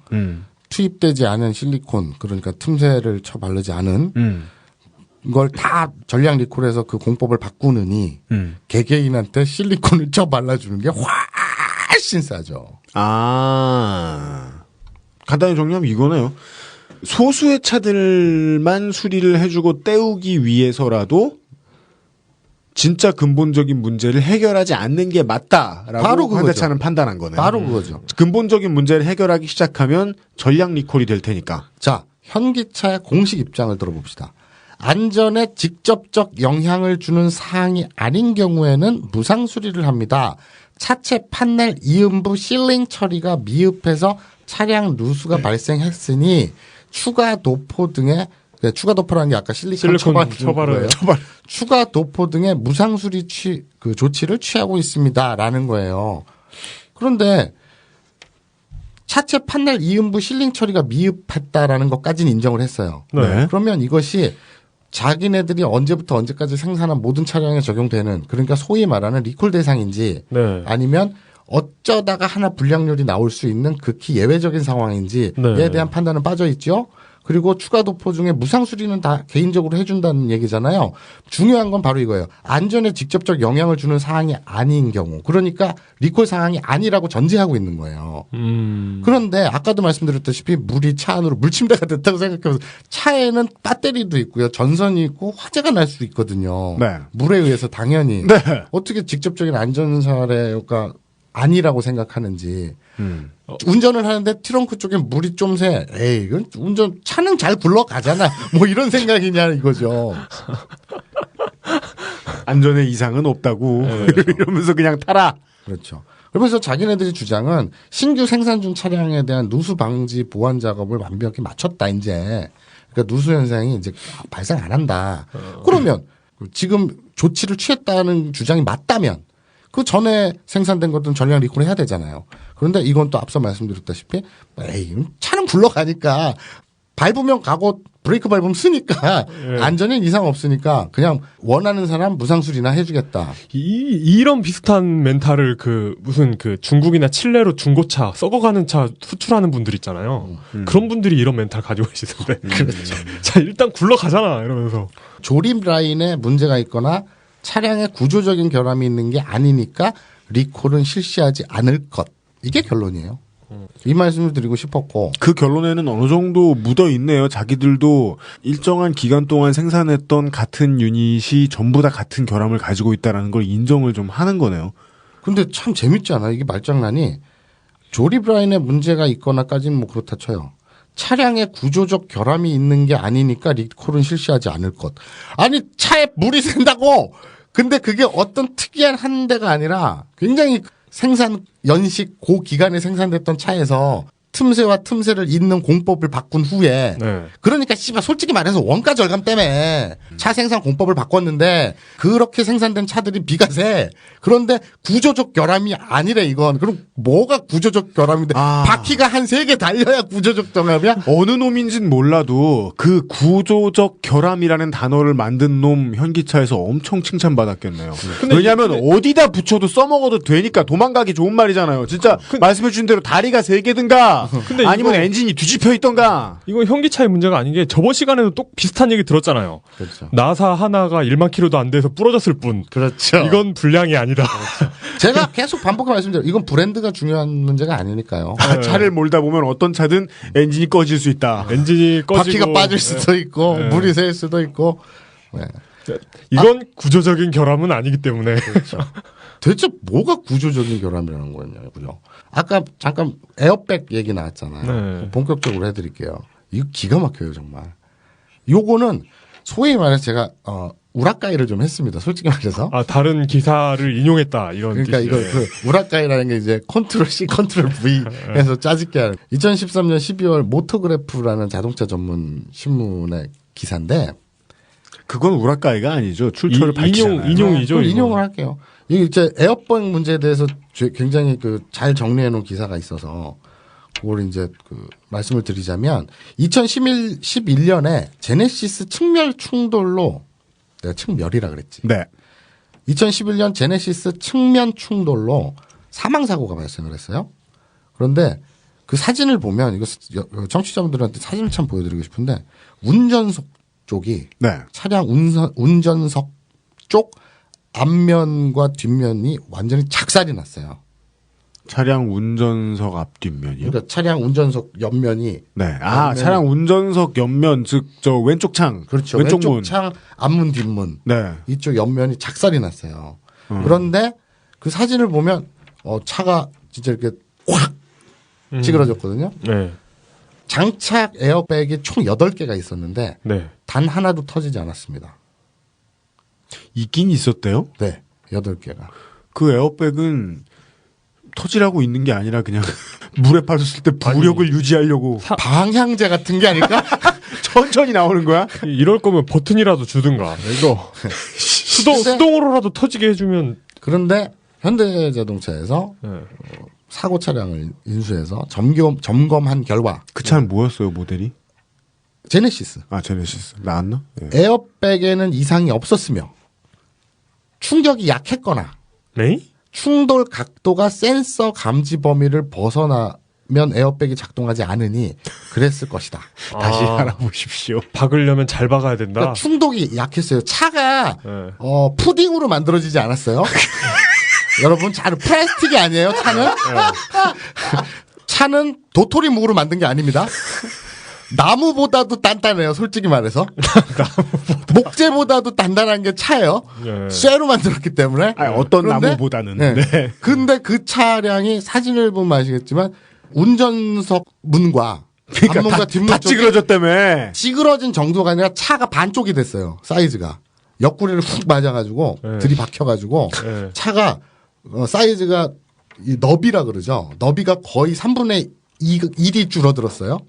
투입되지 않은 실리콘 그러니까 틈새를 쳐 바르지 않은 걸 다 전량 리콜해서 그 공법을 바꾸느니 개개인한테 실리콘을 쳐 발라주는 게 훨씬 싸죠. 간단히 정리하면 이거네요. 소수의 차들만 수리를 해주고 떼우기 위해서라도 진짜 근본적인 문제를 해결하지 않는 게 맞다라고 바로 현대차는 판단한 거네요. 바로 그거죠. 근본적인 문제를 해결하기 시작하면 전량 리콜이 될 테니까. 자, 현기차의 공식 입장을 들어봅시다. 안전에 직접적 영향을 주는 사항이 아닌 경우에는 무상 수리를 합니다. 차체 판넬 이음부 실링 처리가 미흡해서 차량 누수가 발생했으니 추가 도포 등의 추가 도포라는 게 아까 실리콘 처발을 추가 도포 등의 무상 수리 조치를 취하고 있습니다라는 거예요. 그런데 차체 판넬 이음부 실링 처리가 미흡했다라는 것까지는 인정을 했어요. 네. 그러면 이것이 자기네들이 언제부터 언제까지 생산한 모든 차량에 적용되는 그러니까 소위 말하는 리콜 대상인지 네. 아니면 어쩌다가 하나 불량률이 나올 수 있는 극히 예외적인 상황인지에 네. 대한 판단은 빠져 있죠. 그리고 추가 도포 중에 무상 수리는 다 개인적으로 해준다는 얘기잖아요. 중요한 건 바로 이거예요. 안전에 직접적 영향을 주는 사항이 아닌 경우. 그러니까 리콜 사항이 아니라고 전제하고 있는 거예요. 그런데 아까도 말씀드렸다시피 물이 차 안으로 물침대가 됐다고 생각해보세요. 차에는 배터리도 있고요. 전선이 있고 화재가 날 수 있거든요. 네. 물에 의해서 당연히. 네. 어떻게 직접적인 안전 사례가 아니라고 생각하는지. 운전을 하는데 트렁크 쪽에 물이 좀 새. 에이, 이건 차는 잘 굴러가잖아. 뭐 이런 생각이냐 이거죠. 안전에 이상은 없다고. 네, 그렇죠. 이러면서 그냥 타라. 그렇죠. 그러면서 자기네들이 주장은 신규 생산 중 차량에 대한 누수 방지 보완 작업을 완벽히 마쳤다 이제. 그러니까 누수 현상이 이제 발생 안 한다. 그러면 지금 조치를 취했다는 주장이 맞다면 그 전에 생산된 것들은 전량 리콜을 해야 되잖아요. 그런데 이건 또 앞서 말씀드렸다시피 에이, 차는 굴러가니까 밟으면 가고 브레이크 밟으면 쓰니까 안전에 이상 없으니까 그냥 원하는 사람 무상수리나 해주겠다. 이런 비슷한 멘탈을 무슨 중국이나 칠레로 중고차 썩어가는 차 수출하는 분들 있잖아요. 그런 분들이 이런 멘탈 가지고 계시던데. 그렇죠. 자 일단 굴러가잖아 이러면서. 조립 라인에 문제가 있거나 차량에 구조적인 결함이 있는 게 아니니까 리콜은 실시하지 않을 것. 이게 결론이에요. 이 말씀을 드리고 싶었고. 그 결론에는 어느 정도 묻어 있네요. 자기들도 일정한 기간 동안 생산했던 같은 유닛이 전부 다 같은 결함을 가지고 있다는 걸 인정을 좀 하는 거네요. 근데 참 재밌지 않아요? 이게 말장난이 조립 라인에 문제가 있거나까지는 뭐 그렇다 쳐요. 차량에 구조적 결함이 있는 게 아니니까 리콜은 실시하지 않을 것. 아니 차에 물이 샌다고. 근데 그게 어떤 특이한 한 대가 아니라 굉장히 생산 연식 고기간에 생산됐던 차에서 틈새와 틈새를 잇는 공법을 바꾼 후에 그러니까 씨발 솔직히 말해서 원가 절감 때문에 차 생산 공법을 바꿨는데 그렇게 생산된 차들이 비가세. 그런데 구조적 결함이 아니래 이건. 그럼 뭐가 구조적 결함인데 바퀴가 한 3개 달려야 구조적 결함이야? 어느 놈인지는 몰라도 그 구조적 결함이라는 단어를 만든 놈 현기차에서 엄청 칭찬받았겠네요. 왜냐하면 어디다 붙여도 써먹어도 되니까 도망가기 좋은 말이잖아요. 진짜 말씀해 주신 대로 다리가 3개든가 근데 아니면 엔진이 뒤집혀 있던가. 이건 현기차의 문제가 아닌 게 저번 시간에도 또 비슷한 얘기 들었잖아요. 그렇죠. 나사 하나가 1만 킬로도 안 돼서 부러졌을 뿐. 그렇죠. 이건 불량이 아니다. 그렇죠. 제가 계속 반복해 말씀드려요. 이건 브랜드가 중요한 문제가 아니니까요. 차를 몰다 보면 어떤 차든 엔진이 꺼질 수 있다. 엔진이 꺼지고 바퀴가 빠질 수도 있고 물이 셀 수도 있고. 네. 이건 구조적인 결함은 아니기 때문에. 그렇죠. 대체 뭐가 구조적인 결함이라는 거냐고요. 아까 잠깐 에어백 얘기 나왔잖아요. 본격적으로 해드릴게요. 이거 기가 막혀요 정말. 요거는 소위 말해서 제가 우라카이를 좀 했습니다. 솔직히 말해서. 다른 기사를 인용했다 이런. 그러니까 뜻이에요. 이거 우라카이라는 게 이제 컨트롤 C, 컨트롤 V 해서 짜집게 하는. 2013년 12월 모토그래프라는 자동차 전문 신문의 기사인데. 그건 우라카이가 아니죠. 출처를 밝히잖아요. 인용이죠. 인용을 할게요. 이게 이제 에어백 문제에 대해서 굉장히 잘 정리해 놓은 기사가 있어서 그걸 이제 말씀을 드리자면 2011년에 제네시스 측멸 충돌로 내가 측멸이라 그랬지. 네. 2011년 제네시스 측면 충돌로 사망 사고가 발생을 했어요. 그런데 그 사진을 보면 이거 청취자분들한테 사진을 참 보여드리고 싶은데 운전석 쪽이 차량 운전석 쪽 앞면과 뒷면이 완전히 작살이 났어요. 차량 운전석 앞뒷면이요? 그러니까 차량 운전석 옆면이. 네. 차량 운전석 옆면, 즉, 왼쪽 창. 그렇죠. 왼쪽 문. 창, 앞문, 뒷문. 네. 이쪽 옆면이 작살이 났어요. 그런데 그 사진을 보면, 차가 진짜 이렇게 확 찌그러졌거든요. 네. 장착 에어백이 총 8개가 있었는데 네. 단 하나도 터지지 않았습니다. 있긴 있었대요? 네. 8개가. 그 에어백은 터지라고 있는 게 아니라 그냥 물에 빠졌을 때 부력을 유지하려고 방향제 같은 게 아닐까? 천천히 나오는 거야? 이럴 거면 버튼이라도 주든가. 이거 수동으로라도 터지게 해주면. 그런데 현대자동차에서 사고 차량을 인수해서 점검한 결과 그 차는 뭐였어요, 모델이? 제네시스. 아, 제네시스. 나왔나? 예. 에어백에는 이상이 없었으며 충격이 약했거나 네? 충돌 각도가 센서 감지 범위를 벗어나면 에어백이 작동하지 않으니 그랬을 것이다. 다시 알아보십시오. 박으려면 잘 박아야 된다. 그러니까 충돌이 약했어요. 차가 네. 푸딩으로 만들어지지 않았어요. 여러분, 차는 플라스틱이 아니에요. 차는 차는 도토리 묵으로 만든 게 아닙니다. 나무보다도 단단해요. 솔직히 말해서. 목재보다도 단단한 게 차예요. 네. 쇠로 만들었기 때문에. 아니, 어떤 나무보다는. 네. 네. 근데 그 차량이 사진을 보면 아시겠지만 운전석 문과 그러니까 앞문과 뒷문 다 쪽이 찌그러졌다며. 찌그러진 정도가 아니라 차가 반쪽이 됐어요. 사이즈가. 옆구리를 훅 맞아가지고 들이박혀가지고 차가 사이즈가 이 너비라 그러죠. 너비가 거의 3분의 1이 줄어들었어요.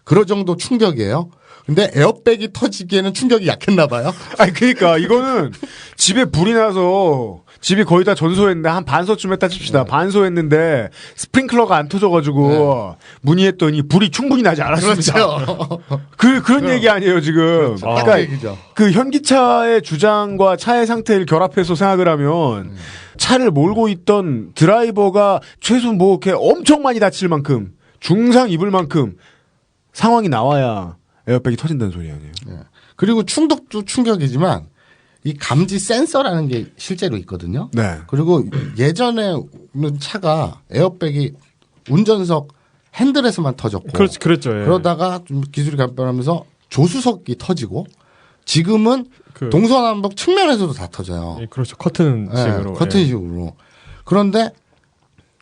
그럴 정도 충격이에요. 근데 에어백이 터지기에는 충격이 약했나 봐요. 아니 그러니까 이거는 집에 불이 나서 집이 거의 다 전소했는데 한 반소쯤 했다 칩시다. 반소했는데 스프링클러가 안 터져가지고 문의했더니 불이 충분히 나지 않았습니다. 그렇죠. 그런 얘기 아니에요 지금. 그렇죠. 그러니까 얘기죠. 그 현기차의 주장과 차의 상태를 결합해서 생각을 하면 차를 몰고 있던 드라이버가 최소 뭐 이렇게 엄청 많이 다칠 만큼 중상 입을 만큼 상황이 나와야 에어백이 터진다는 소리 아니에요. 네. 그리고 충격도 충격이지만 이 감지 센서라는 게 실제로 있거든요. 네. 그리고 예전에는 차가 에어백이 운전석 핸들에서만 터졌고 그랬죠. 예. 그러다가 좀 기술이 발전하면서 조수석이 터지고 지금은 동서남북 측면에서도 다 터져요. 예, 그렇죠. 커튼식으로. 네, 커튼식으로. 그런데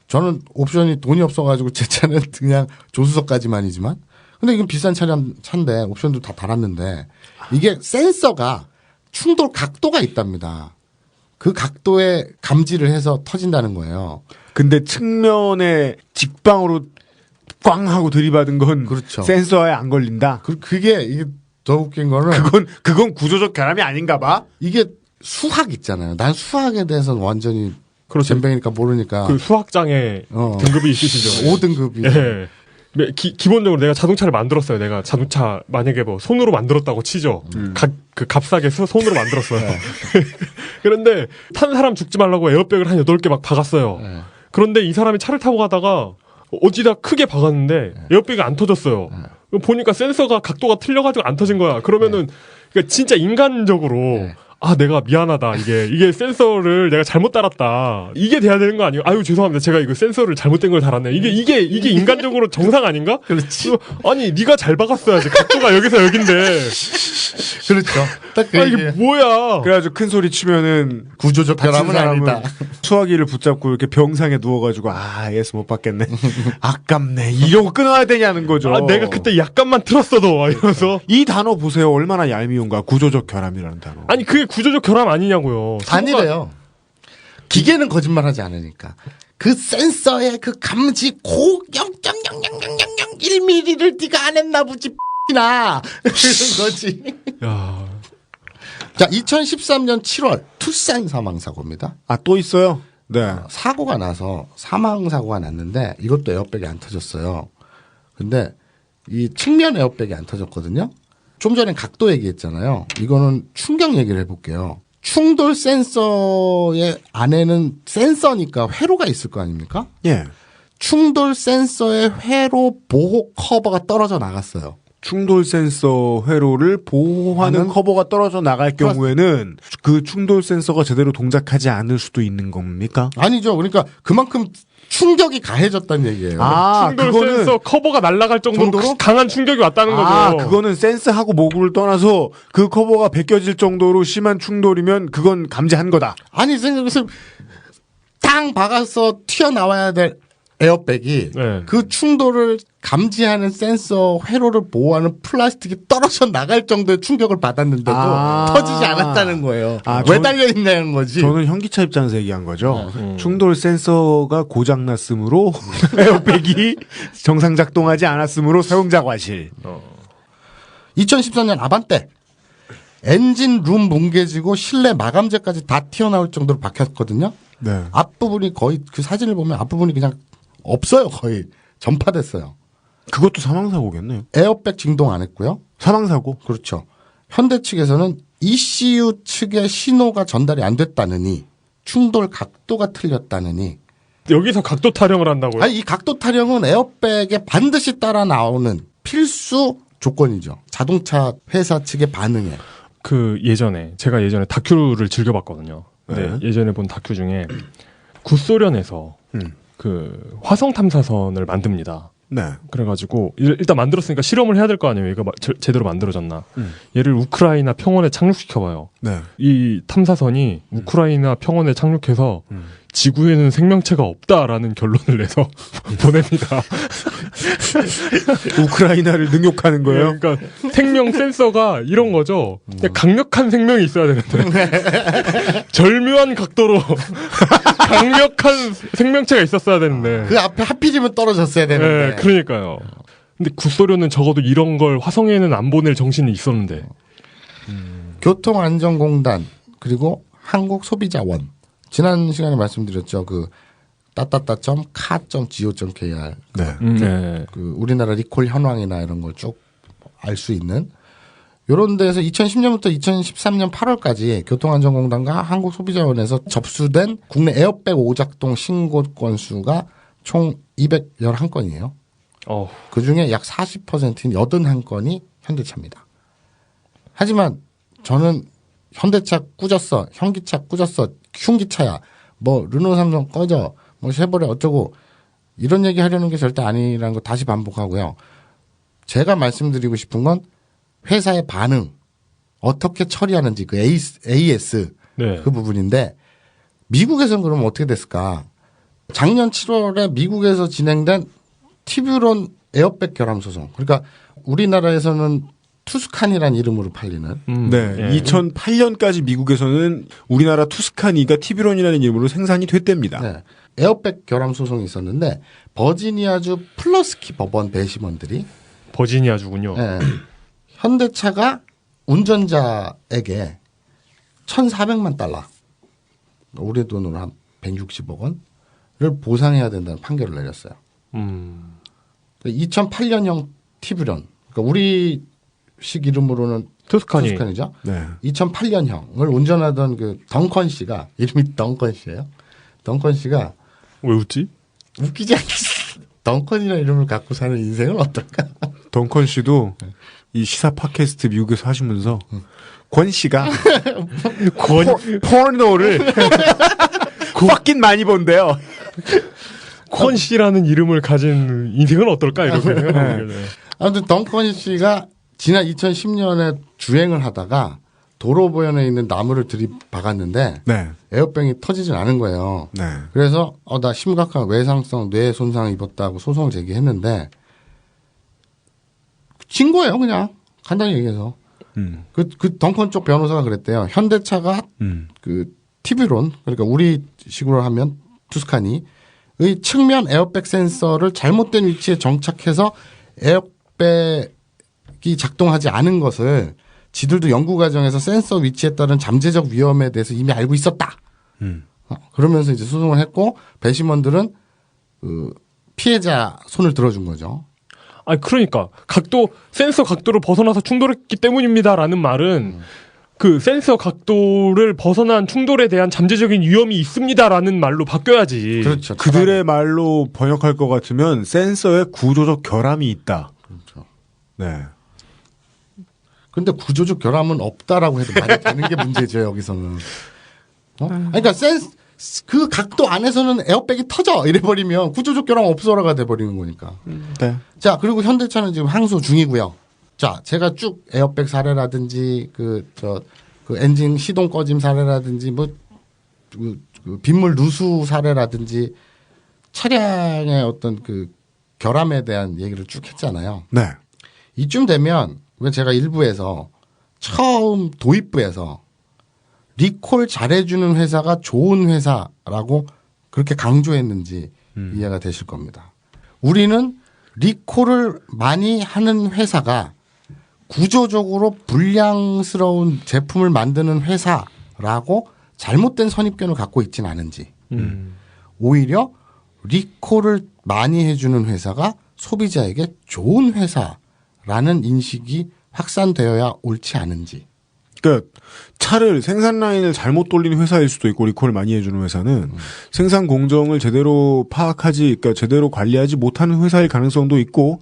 저는 옵션이 돈이 없어가지고 제 차는 그냥 조수석까지만이지만 근데 이건 비싼 차인데 옵션도 다 달았는데 이게 센서가 충돌 각도가 있답니다. 그 각도에 감지를 해서 터진다는 거예요. 근데 측면에 직방으로 꽝 하고 들이받은 건 그렇죠. 센서에 안 걸린다. 이게 더 웃긴 거는 그건 구조적 결함이 아닌가 봐. 이게 수학 있잖아요. 난 수학에 대해서는 완전히 젬병이니까 모르니까. 그 수학장애 등급이 있으시죠. 5등급이. 예. 기본적으로 내가 자동차를 만들었어요. 내가 자동차 만약에 뭐 손으로 만들었다고 치죠. 그 값싸게 손으로 만들었어요. 네. 그런데 탄 사람 죽지 말라고 에어백을 한 8개 막 박았어요. 네. 그런데 이 사람이 차를 타고 가다가 어디다 크게 박았는데 에어백이 안 터졌어요. 보니까 센서가 각도가 틀려가지고 안 터진 거야. 그러면은 그러니까 진짜 인간적으로 아, 내가 미안하다. 이게 센서를 내가 잘못 달았다. 이게 돼야 되는 거 아니에요? 아유, 죄송합니다. 제가 이거 센서를 잘못된 걸 달았네. 이게 인간적으로 정상 아닌가? 그렇지. 아니, 네가 잘 박았어야지. 각도가 여기서 여긴데. 그렇죠. 딱 아, 이게 뭐야. 그래가지고 큰 소리 치면은 구조적 결함은 아니다. 수화기를 붙잡고 이렇게 병상에 누워가지고 예스 못 받겠네. 아깝네. 이러고 끊어야 되냐는 거죠. 아, 내가 그때 약간만 틀었어도 이러면서. 이 단어 보세요. 얼마나 얄미운가. 구조적 결함이라는 단어. 아니, 그게 구조적 결함 아니냐고요. 아니래요. 기계는 거짓말하지 않으니까. 그 센서의 그 감지 고 0.00001mm를 네가 안 했나 보지 나 그런 거지. 야. 자, 2013년 7월 투싼 사망 사고입니다. 또 있어요? 네. 사고가 나서 사망 사고가 났는데 이것도 에어백이 안 터졌어요. 근데 이 측면 에어백이 안 터졌거든요. 좀 전에 각도 얘기했잖아요. 이거는 충격 얘기를 해볼게요. 충돌 센서의 안에는 센서니까 회로가 있을 거 아닙니까? 예. 충돌 센서의 회로 보호 커버가 떨어져 나갔어요. 충돌 센서 회로를 보호하는 커버가 떨어져 나갈 경우에는 그 충돌 센서가 제대로 동작하지 않을 수도 있는 겁니까? 아니죠. 그러니까 그만큼 충격이 가해졌다는 얘기예요. 충돌 센서 커버가 날아갈 정도로 강한 충격이 왔다는 거죠. 그거는 센스하고 모구를 떠나서 그 커버가 벗겨질 정도로 심한 충돌이면 그건 감지한 거다. 아니, 생각해보세요. 땅 박아서 튀어나와야 될 에어백이 그 충돌을 감지하는 센서 회로를 보호하는 플라스틱이 떨어져 나갈 정도의 충격을 받았는데도 터지지 않았다는 거예요. 왜 달려있냐는 거지. 저는 현기차 입장에서 얘기한 거죠. 충돌 센서가 고장났으므로 에어백이 정상 작동하지 않았으므로 사용자 과실. 2014년 아반떼. 엔진 룸 뭉개지고 실내 마감재까지 다 튀어나올 정도로 박혔거든요. 네. 앞부분이 거의 그 사진을 보면 앞부분이 그냥 없어요. 거의 전파됐어요. 그것도 사망사고겠네요. 에어백 진동 안 했고요. 사망사고. 그렇죠. 현대 측에서는 ECU 측의 신호가 전달이 안 됐다느니 충돌 각도가 틀렸다느니 여기서 각도 타령을 한다고요? 아니, 이 각도 타령은 에어백에 반드시 따라 나오는 필수 조건이죠. 자동차 회사 측의 반응에. 제가 예전에 다큐를 즐겨봤거든요. 네. 예전에 본 다큐 중에 구소련에서 그 화성 탐사선을 만듭니다. 네. 그래가지고 일단 만들었으니까 실험을 해야 될 거 아니에요. 얘가 제대로 만들어졌나. 얘를 우크라이나 평원에 착륙시켜봐요. 네. 이 탐사선이 우크라이나 평원에 착륙해서 지구에는 생명체가 없다라는 결론을 내서 보냅니다. 우크라이나를 능욕하는 거예요? 그러니까 생명 센서가 이런 거죠. 강력한 생명이 있어야 되는데 절묘한 각도로 강력한 생명체가 있었어야 되는데 그 앞에 하필이면 떨어졌어야 되는데. 네, 그러니까요. 근데 구소련은 적어도 이런 걸 화성에는 안 보낼 정신이 있었는데. 교통안전공단 그리고 한국소비자원. 지난 시간에 말씀드렸죠. 그 따따따.카.go.kr. 네. 그 우리나라 리콜 현황이나 이런 걸 쭉 알 수 있는 요런 데에서 2010년부터 2013년 8월까지 교통안전공단과 한국소비자원에서 접수된 국내 에어백 오작동 신고 건수가 총 211건이에요. 그중에 약 40%인 81건이 현대차입니다. 하지만 저는 현대차 꾸졌어, 현기차 꾸졌어, 흉기차야, 뭐 르노 삼성 꺼져, 뭐 쉐보레 어쩌고 이런 얘기 하려는 게 절대 아니라는 거 다시 반복하고요. 제가 말씀드리고 싶은 건 회사의 반응 어떻게 처리하는지 그 AS 그 부분인데 미국에서는 그러면 어떻게 됐을까? 작년 7월에 미국에서 진행된 티뷰론 에어백 결함 소송. 그러니까 우리나라에서는 투스칸이라는 이름으로 팔리는. 네. 2008년까지 미국에서는 우리나라 투스카니가 티뷰론이라는 이름으로 생산이 됐답니다. 네. 에어백 결함 소송이 있었는데 버지니아주 플러스키 법원 배심원들이 버지니아주군요. 네. 현대차가 운전자에게 1,400만 달러, 우리 돈으로 한 160억 원을 보상해야 된다는 판결을 내렸어요. 2008년형 티뷰론, 그러니까 우리식 이름으로는 투스칸이죠. 네. 2008년형을 운전하던 그 덩컨 씨가, 이름이 덩컨 씨예요. 덩컨 씨가 왜 웃지? 웃기지 않겠어. 덩컨이라는 이름을 갖고 사는 인생은 어떨까? 덩컨 씨도 이 시사 팟캐스트 미국에서 하시면서 권 씨가 포르노를 꽉긴 많이 본대요. 권 씨라는 이름을 가진 인생은 어떨까 이렇게 생각해요. 아무튼 덩컨 씨가 지난 2010년에 주행을 하다가 도로보연에 있는 나무를 들이박았는데 네. 에어백이 터지진 않은 거예요. 네. 그래서 나 심각한 외상성 뇌 손상을 입었다고 소송을 제기했는데 진 거예요, 그냥 간단히 얘기해서. 그 덩컨 쪽 변호사가 그랬대요. 현대차가 그 티뷰론, 그러니까 우리 식으로 하면 투스카니의 측면 에어백 센서를 잘못된 위치에 정착해서 에어백이 작동하지 않은 것을 지들도 연구 과정에서 센서 위치에 따른 잠재적 위험에 대해서 이미 알고 있었다. 그러면서 이제 소송을 했고 배심원들은 그 피해자 손을 들어준 거죠. 그러니까 센서 각도를 벗어나서 충돌했기 때문입니다라는 말은 그 센서 각도를 벗어난 충돌에 대한 잠재적인 위험이 있습니다라는 말로 바뀌어야지. 그렇죠. 그들의 말로 번역할 것 같으면 센서에 구조적 결함이 있다. 그렇죠. 네. 근데 구조적 결함은 없다라고 해도 말이 되는 게 문제죠, 여기서는. 그러니까 그 각도 안에서는 에어백이 터져! 이래버리면 구조적 결함 없어라가 돼버리는 거니까. 네. 자, 그리고 현대차는 지금 항소 중이고요. 자, 제가 쭉 에어백 사례라든지 그 엔진 시동 꺼짐 사례라든지 그 빗물 누수 사례라든지 차량의 어떤 그 결함에 대한 얘기를 쭉 했잖아요. 네. 이쯤 되면 왜 제가 일부에서 처음 도입부에서 리콜 잘해주는 회사가 좋은 회사라고 그렇게 강조했는지 이해가 되실 겁니다. 우리는 리콜을 많이 하는 회사가 구조적으로 불량스러운 제품을 만드는 회사라고 잘못된 선입견을 갖고 있지는 않은지 오히려 리콜을 많이 해주는 회사가 소비자에게 좋은 회사라는 인식이 확산되어야 옳지 않은지. 그러니까 차를 생산 라인을 잘못 돌리는 회사일 수도 있고 리콜을 많이 해주는 회사는 생산 공정을 제대로 파악하지, 그러니까 제대로 관리하지 못하는 회사일 가능성도 있고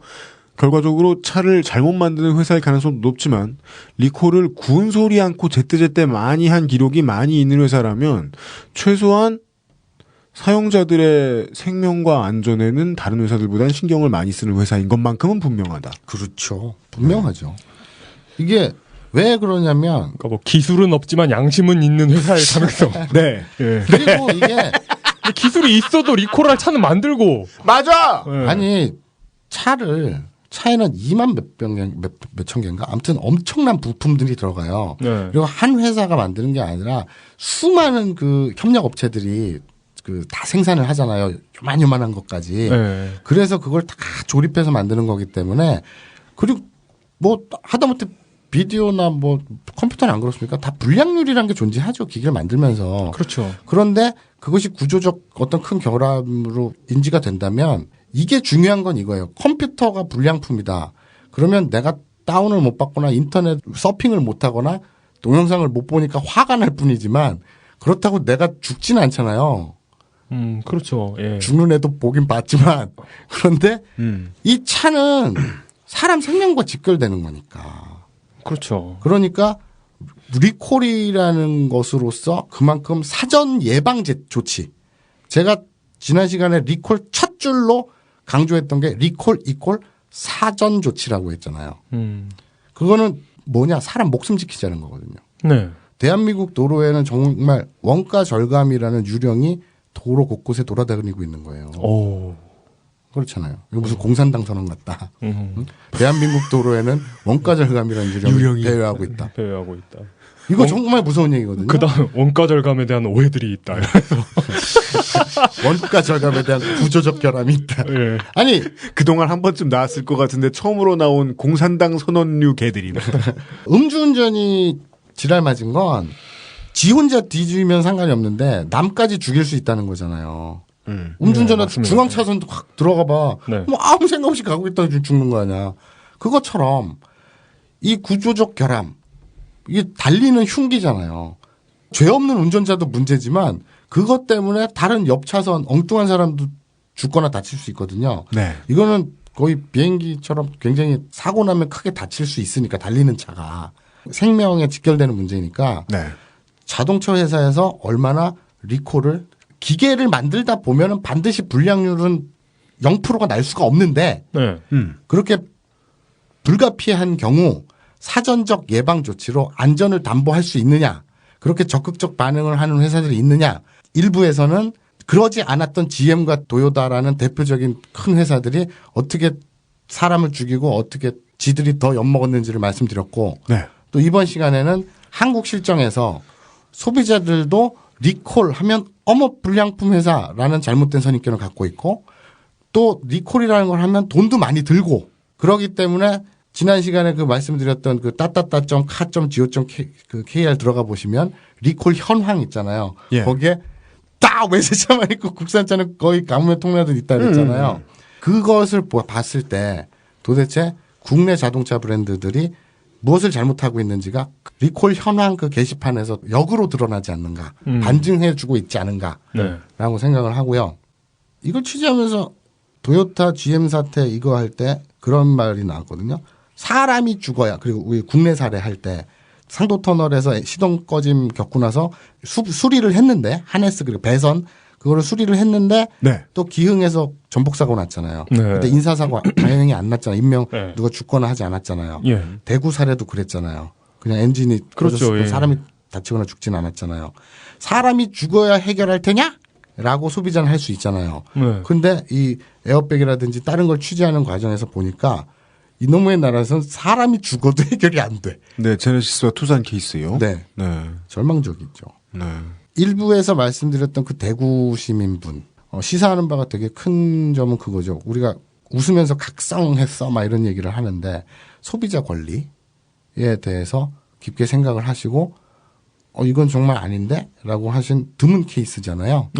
결과적으로 차를 잘못 만드는 회사일 가능성도 높지만 리콜을 군소리 않고 제때제때 많이 한 기록이 많이 있는 회사라면 최소한 사용자들의 생명과 안전에는 다른 회사들보다는 신경을 많이 쓰는 회사인 것만큼은 분명하다. 그렇죠. 분명하죠. 이게 왜 그러냐면 그러니까 뭐 기술은 없지만 양심은 있는 회사의 가능성. 네. 예. 그리고 이게 기술이 있어도 리콜할 차는 만들고. 맞아. 예. 아니 차에는 2만 몇천 개인가? 아무튼 엄청난 부품들이 들어가요. 네. 그리고 한 회사가 만드는 게 아니라 수많은 그 협력 업체들이 그 다 생산을 하잖아요. 요만한 것까지. 네. 그래서 그걸 다 조립해서 만드는 거기 때문에 그리고 뭐 하다못해 비디오나 뭐 컴퓨터는 안 그렇습니까? 다 불량률이라는 게 존재하죠. 기계를 만들면서. 그렇죠. 그런데 그것이 구조적 어떤 큰 결함으로 인지가 된다면 이게 중요한 건 이거예요. 컴퓨터가 불량품이다. 그러면 내가 다운을 못 받거나 인터넷 서핑을 못 하거나 동영상을 못 보니까 화가 날 뿐이지만 그렇다고 내가 죽지는 않잖아요. 그렇죠. 예. 죽는 애도 보긴 봤지만 그런데 이 차는 사람 생명과 직결되는 거니까. 그렇죠. 그러니까 리콜이라는 것으로서 그만큼 사전 예방 조치. 제가 지난 시간에 리콜 첫 줄로 강조했던 게 리콜 이콜 사전 조치라고 했잖아요. 그거는 뭐냐? 사람 목숨 지키자는 거거든요. 네. 대한민국 도로에는 정말 원가 절감이라는 유령이 도로 곳곳에 돌아다니고 있는 거예요. 오. 그렇잖아요. 이거 무슨 공산당 선언 같다. 응? 대한민국 도로에는 원가 절감이라는 유령이 배회하고 있다. 배회하고 있다. 이거 정말 무서운 얘기거든요. 그다음 원가 절감에 대한 오해들이 있다. 원가 절감에 대한 구조적 결함이 있다. 예. 아니 그동안 한 번쯤 나왔을 것 같은데 처음으로 나온 공산당 선언류 개들이네. 음주운전이 지랄 맞은 건 지 혼자 뒤지면 상관이 없는데 남까지 죽일 수 있다는 거잖아요. 음주운전은 네, 중앙차선 확 들어가 봐. 네. 뭐 아무 생각 없이 가고 있다가 죽는 거 아니야. 그것처럼 이 구조적 결함, 이게 달리는 흉기잖아요. 죄 없는 운전자도 문제지만 그것 때문에 다른 옆 차선 엉뚱한 사람도 죽거나 다칠 수 있거든요. 네. 이거는 거의 비행기처럼 굉장히 사고 나면 크게 다칠 수 있으니까 달리는 차가 생명에 직결되는 문제니까 네. 자동차 회사에서 얼마나 리콜을 기계를 만들다 보면은 반드시 불량률은 0%가 날 수가 없는데 네. 그렇게 불가피한 경우 사전적 예방 조치로 안전을 담보할 수 있느냐 그렇게 적극적 반응을 하는 회사들이 있느냐 일부에서는 그러지 않았던 GM과 도요다라는 대표적인 큰 회사들이 어떻게 사람을 죽이고 어떻게 지들이 더 엿먹었는지를 말씀드렸고 네. 또 이번 시간에는 한국 실정에서 소비자들도 리콜 하면 어머 불량품 회사라는 잘못된 선입견을 갖고 있고 또 리콜이라는 걸 하면 돈도 많이 들고 그러기 때문에 지난 시간에 그 말씀드렸던 그 따따따.ca.go.kr 들어가 보시면 리콜 현황 있잖아요. 예. 거기에 딱 외제차만 있고 국산차는 거의 가뭄에 통나듯 있다 그랬잖아요. 그것을 봤을 때 도대체 국내 자동차 브랜드들이 무엇을 잘못하고 있는지가 리콜 현황 그 게시판에서 역으로 드러나지 않는가 반증해주고 있지 않은가라고 생각을 하고요. 이걸 취재하면서 도요타 GM 사태 이거 할 때 그런 말이 나왔거든요. 사람이 죽어야 그리고 우리 국내 사례 할 때 상도 터널에서 시동 꺼짐 겪고 나서 수리를 했는데 하네스 그리고 배선 그거를 수리를 했는데 네. 또 기흥에서 전복 사고 났잖아요. 네. 그때 인사사고 다행히 안 났잖아요. 인명 네. 누가 죽거나 하지 않았잖아요. 예. 대구 사례도 그랬잖아요. 그냥 엔진이 그렇죠. 꺼졌을 뿐 예. 사람이 다치거나 죽지는 않았잖아요. 사람이 죽어야 해결할 테냐? 라고 소비자는 할 수 있잖아요. 네. 근데 이 에어백이라든지 다른 걸 취재하는 과정에서 보니까 이놈의 나라에서는 사람이 죽어도 해결이 안 돼. 네, 제네시스와 투싼 케이스요. 네. 네. 절망적이죠. 네. 일부에서 말씀드렸던 그 대구 시민분 시사하는 바가 되게 큰 점은 그거죠. 우리가 웃으면서 각성했어 막 이런 얘기를 하는데 소비자 권리에 대해서 깊게 생각을 하시고 이건 정말 아닌데? 라고 하신 드문 케이스잖아요.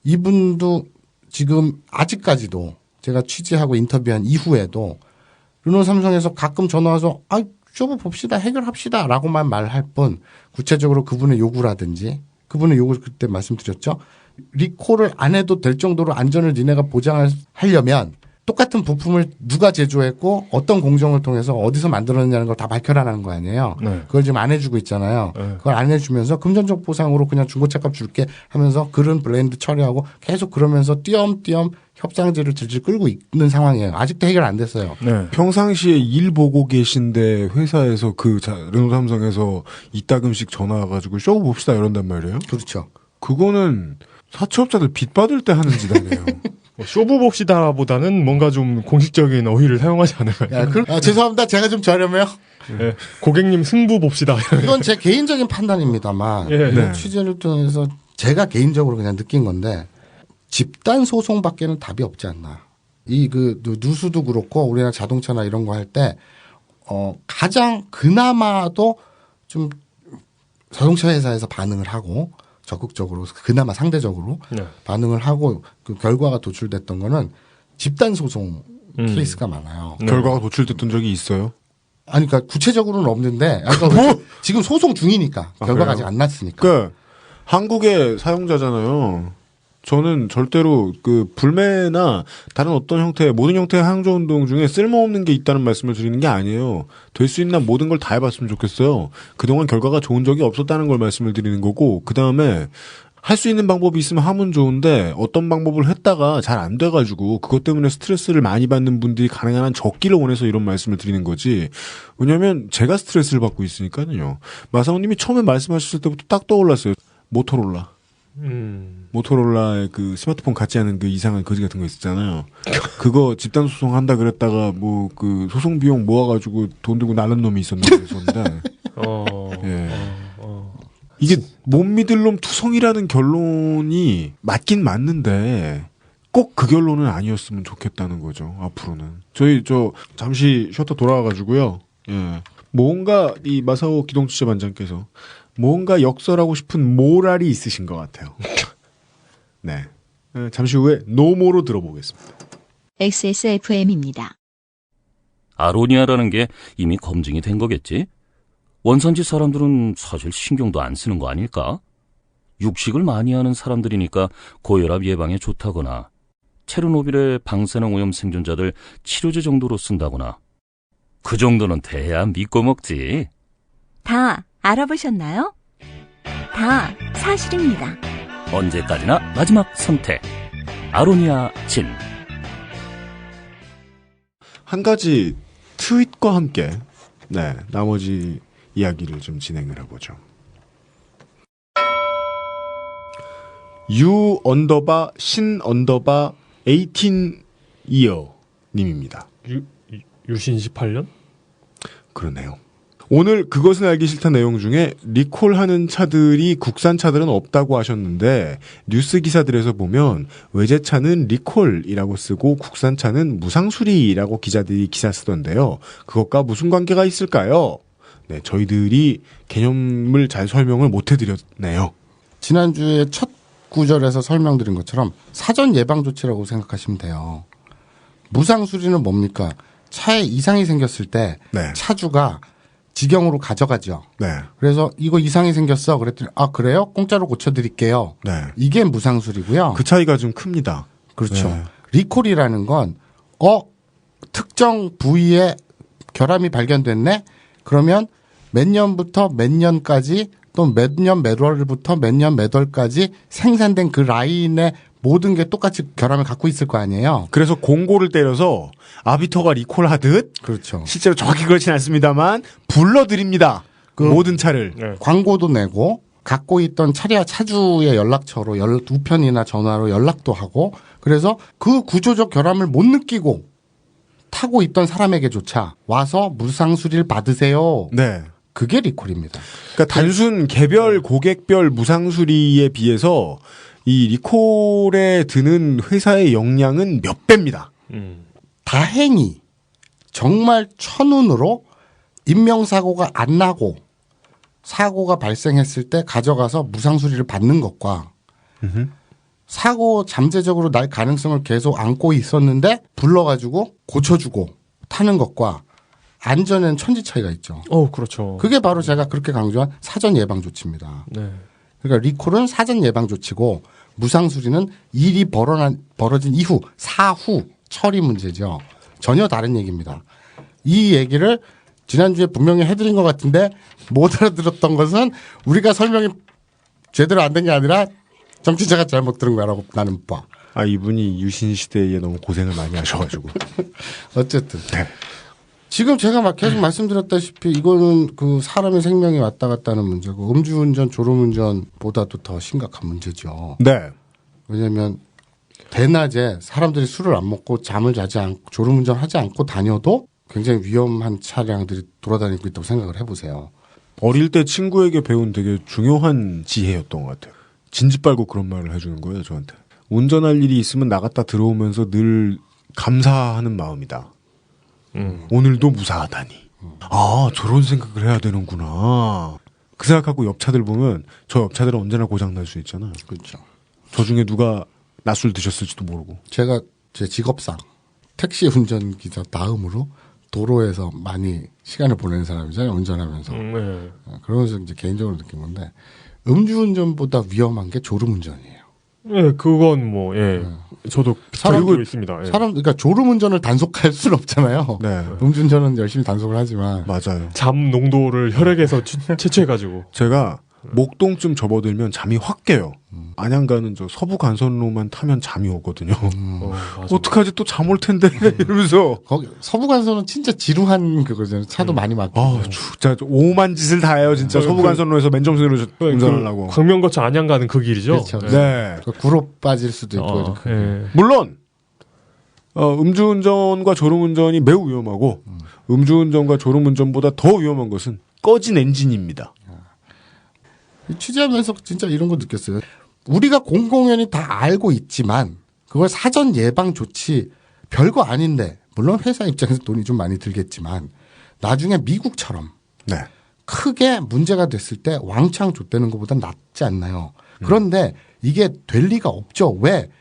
이분도 지금 아직까지도 제가 취재하고 인터뷰한 이후에도 르노 삼성에서 가끔 전화 와서 쇼부 봅시다 해결합시다 라고만 말할 뿐 구체적으로 그분의 요구라든지 그분의 요구를 그때 말씀드렸죠. 리콜을 안 해도 될 정도로 안전을 니네가 보장하려면 똑같은 부품을 누가 제조했고 어떤 공정을 통해서 어디서 만들었느냐는 걸 다 밝혀라는 거 아니에요. 네. 그걸 지금 안 해주고 있잖아요. 네. 그걸 안 해주면서 금전적 보상으로 그냥 중고차값 줄게 하면서 그런 브랜드 처리하고 계속 그러면서 띄엄띄엄 협상지를 질질 끌고 있는 상황이에요. 아직도 해결 안 됐어요. 네. 평상시에 일 보고 계신데 회사에서 르노 삼성에서 이따금씩 전화 와가지고 쇼 봅시다 이런단 말이에요. 그렇죠. 그거는 사채업자들 빚 받을 때 하는 짓 아니에요. 쇼부 봅시다보다는 뭔가 좀 공식적인 어휘를 사용하지 않을까요? 죄송합니다. 제가 좀 저렴해요. 네. 고객님 승부 봅시다. 이건 제 개인적인 판단입니다만 네. 취재를 통해서 제가 개인적으로 그냥 느낀 건데 집단 소송밖에는 답이 없지 않나. 누수도 그렇고 우리나라 자동차나 이런 거 할 때 가장 그나마도 좀 자동차 회사에서 반응을 하고 적극적으로 그나마 상대적으로 반응을 하고 그 결과가 도출됐던 거는 집단 소송 케이스가 많아요. 결과가 도출됐던 적이 있어요? 아니, 그러니까 구체적으로는 없는데 지금 소송 중이니까 결과가 아직 안 났으니까. 그러니까 한국의 사용자잖아요. 저는 절대로 그 불매나 다른 어떤 형태의 모든 형태의 항저운동 중에 쓸모없는 게 있다는 말씀을 드리는 게 아니에요. 될 수 있는 모든 걸 다 해봤으면 좋겠어요. 그동안 결과가 좋은 적이 없었다는 걸 말씀을 드리는 거고 그 다음에 할 수 있는 방법이 있으면 하면 좋은데 어떤 방법을 했다가 잘 안 돼가지고 그것 때문에 스트레스를 많이 받는 분들이 가능한 한 적기를 원해서 이런 말씀을 드리는 거지. 왜냐하면 제가 스트레스를 받고 있으니까요. 마사오님이 처음에 말씀하셨을 때부터 딱 떠올랐어요. 모토로라. 모토로라의 그 스마트폰 같지 않은 그 이상한 거지 같은 거 있었잖아요. 그거 집단 소송한다 그랬다가 뭐 그 소송 비용 모아가지고 돈 들고 나는 놈이 있었는데. 예. 이게 못 믿을 놈 투성이라는 결론이 맞긴 맞는데 꼭 그 결론은 아니었으면 좋겠다는 거죠. 앞으로는 저희 잠시 쉬었다 돌아와가지고요. 예. 뭔가 이 마사오 기동취재반장께서 뭔가 역설하고 싶은 모랄이 있으신 것 같아요. 네. 잠시 후에 노모로 들어보겠습니다. XSFM입니다. 아로니아라는 게 이미 검증이 된 거겠지? 원산지 사람들은 사실 신경도 안 쓰는 거 아닐까? 육식을 많이 하는 사람들이니까 고혈압 예방에 좋다거나 체르노빌의 방사능 오염 생존자들 치료제 정도로 쓴다거나 그 정도는 돼야 믿고 먹지. 다 알아보셨나요? 다 사실입니다. 언제까지나 마지막 선택. 아로니아 진. 한 가지 트윗과 함께 나머지 이야기를 좀 진행을 해보죠. U_sin_18year 님입니다. 유신 18년? 그러네요. 오늘 그것은 알기 싫다 내용 중에 리콜하는 차들이 국산 차들은 없다고 하셨는데 뉴스 기사들에서 보면 외제차는 리콜이라고 쓰고 국산 차는 무상수리라고 기자들이 기사 쓰던데요. 그것과 무슨 관계가 있을까요? 네, 저희들이 개념을 잘 설명을 못 해드렸네요. 지난주에 첫 구절에서 설명드린 것처럼 사전 예방 조치라고 생각하시면 돼요. 무상수리는 뭡니까? 차에 이상이 생겼을 때 차주가 직영으로 가져가죠. 네. 그래서 이거 이상이 생겼어. 그랬더니 그래요? 공짜로 고쳐드릴게요. 네. 이게 무상수리고요. 그 차이가 좀 큽니다. 그렇죠. 네. 리콜이라는 건 특정 부위에 결함이 발견됐네? 그러면 몇 년부터 몇 년까지 또 몇 년 몇 월부터 몇 년 몇 월까지 생산된 그 라인에 모든 게 똑같이 결함을 갖고 있을 거 아니에요. 그래서 공고를 때려서 아비터가 리콜하듯 그렇죠. 실제로 정확히 그렇진 않습니다만 불러드립니다. 모든 차를. 광고도 내고 갖고 있던 차주의 연락처로 우편이나 전화로 연락도 하고 그래서 그 구조적 결함을 못 느끼고 타고 있던 사람에게조차 와서 무상 수리를 받으세요. 네. 그게 리콜입니다. 그러니까 단순 개별 고객별 무상 수리에 비해서 이 리콜에 드는 회사의 역량은 몇 배입니다. 다행히 정말 천운으로 인명사고가 안 나고 사고가 발생했을 때 가져가서 무상 수리를 받는 것과 사고 잠재적으로 날 가능성을 계속 안고 있었는데 불러가지고 고쳐주고 타는 것과 안전에는 천지 차이가 있죠. 그렇죠. 그게 바로 제가 그렇게 강조한 사전 예방 조치입니다. 네. 그러니까 리콜은 사전 예방 조치고 무상 수리는 일이 벌어진 이후 사후 처리 문제죠. 전혀 다른 얘기입니다. 이 얘기를 지난주에 분명히 해드린 것 같은데 못 알아들었던 것은 우리가 설명이 제대로 안 된 게 아니라 정치자가 잘못 들은 거라고 나는 봐. 이분이 유신 시대에 너무 고생을 많이 하셔가지고. 어쨌든. 네. 지금 제가 막 계속 말씀드렸다시피 이거는 그 사람의 생명이 왔다 갔다 하는 문제고 음주운전, 졸음운전보다도 더 심각한 문제죠. 네. 왜냐하면 대낮에 사람들이 술을 안 먹고 잠을 자지 않고 졸음운전 하지 않고 다녀도 굉장히 위험한 차량들이 돌아다니고 있다고 생각을 해보세요. 어릴 때 친구에게 배운 되게 중요한 지혜였던 것 같아요. 진지 빨고 그런 말을 해주는 거예요, 저한테. 운전할 일이 있으면 나갔다 들어오면서 늘 감사하는 마음이다. 오늘도 무사하다니. 저런 생각을 해야 되는구나. 그 생각하고 옆차들 보면 저 옆차들은 언제나 고장날 수 있잖아요. 그렇죠. 저 중에 누가 낮술 드셨을지도 모르고. 제가 제 직업상 택시 운전기사 다음으로 도로에서 많이 시간을 보내는 사람이잖아요. 운전하면서. 네. 그러면서 이제 개인적으로 느낀 건데 음주운전보다 위험한 게 졸음운전이에요. 네, 그건 뭐, 예. 저도 알고 있습니다. 예. 그러니까 졸음운전을 단속할 수는 없잖아요. 네. 음주운전은 열심히 단속을 하지만. 맞아요. 잠 농도를 혈액에서 채취해가지고. 제가 목동쯤 접어들면 잠이 확 깨요. 안양 가는 저 서부 간선로만 타면 잠이 오거든요. 어떡하지 또 잠 올 텐데 이러면서. 거기 서부 간선은 진짜 지루한 그거잖아요. 차도 많이 막히고. 진짜 오만 짓을 다 해요. 진짜 서부 간선로에서 맨정신으로 운전하려고. 광명거쳐 안양 가는 그 길이죠. 그렇죠. 네. 구로 빠질 수도 있고. 물론 음주운전과 졸음운전이 매우 위험하고 음주운전과 졸음운전보다 더 위험한 것은 꺼진 엔진입니다. 취재하면서 진짜 이런 거 느꼈어요. 우리가 공공연히 다 알고 있지만 그걸 사전 예방 조치 별거 아닌데 물론 회사 입장에서 돈이 좀 많이 들겠지만 나중에 미국처럼 크게 문제가 됐을 때 왕창 좆되는 것보다 낫지 않나요? 그런데 이게 될 리가 없죠. 왜?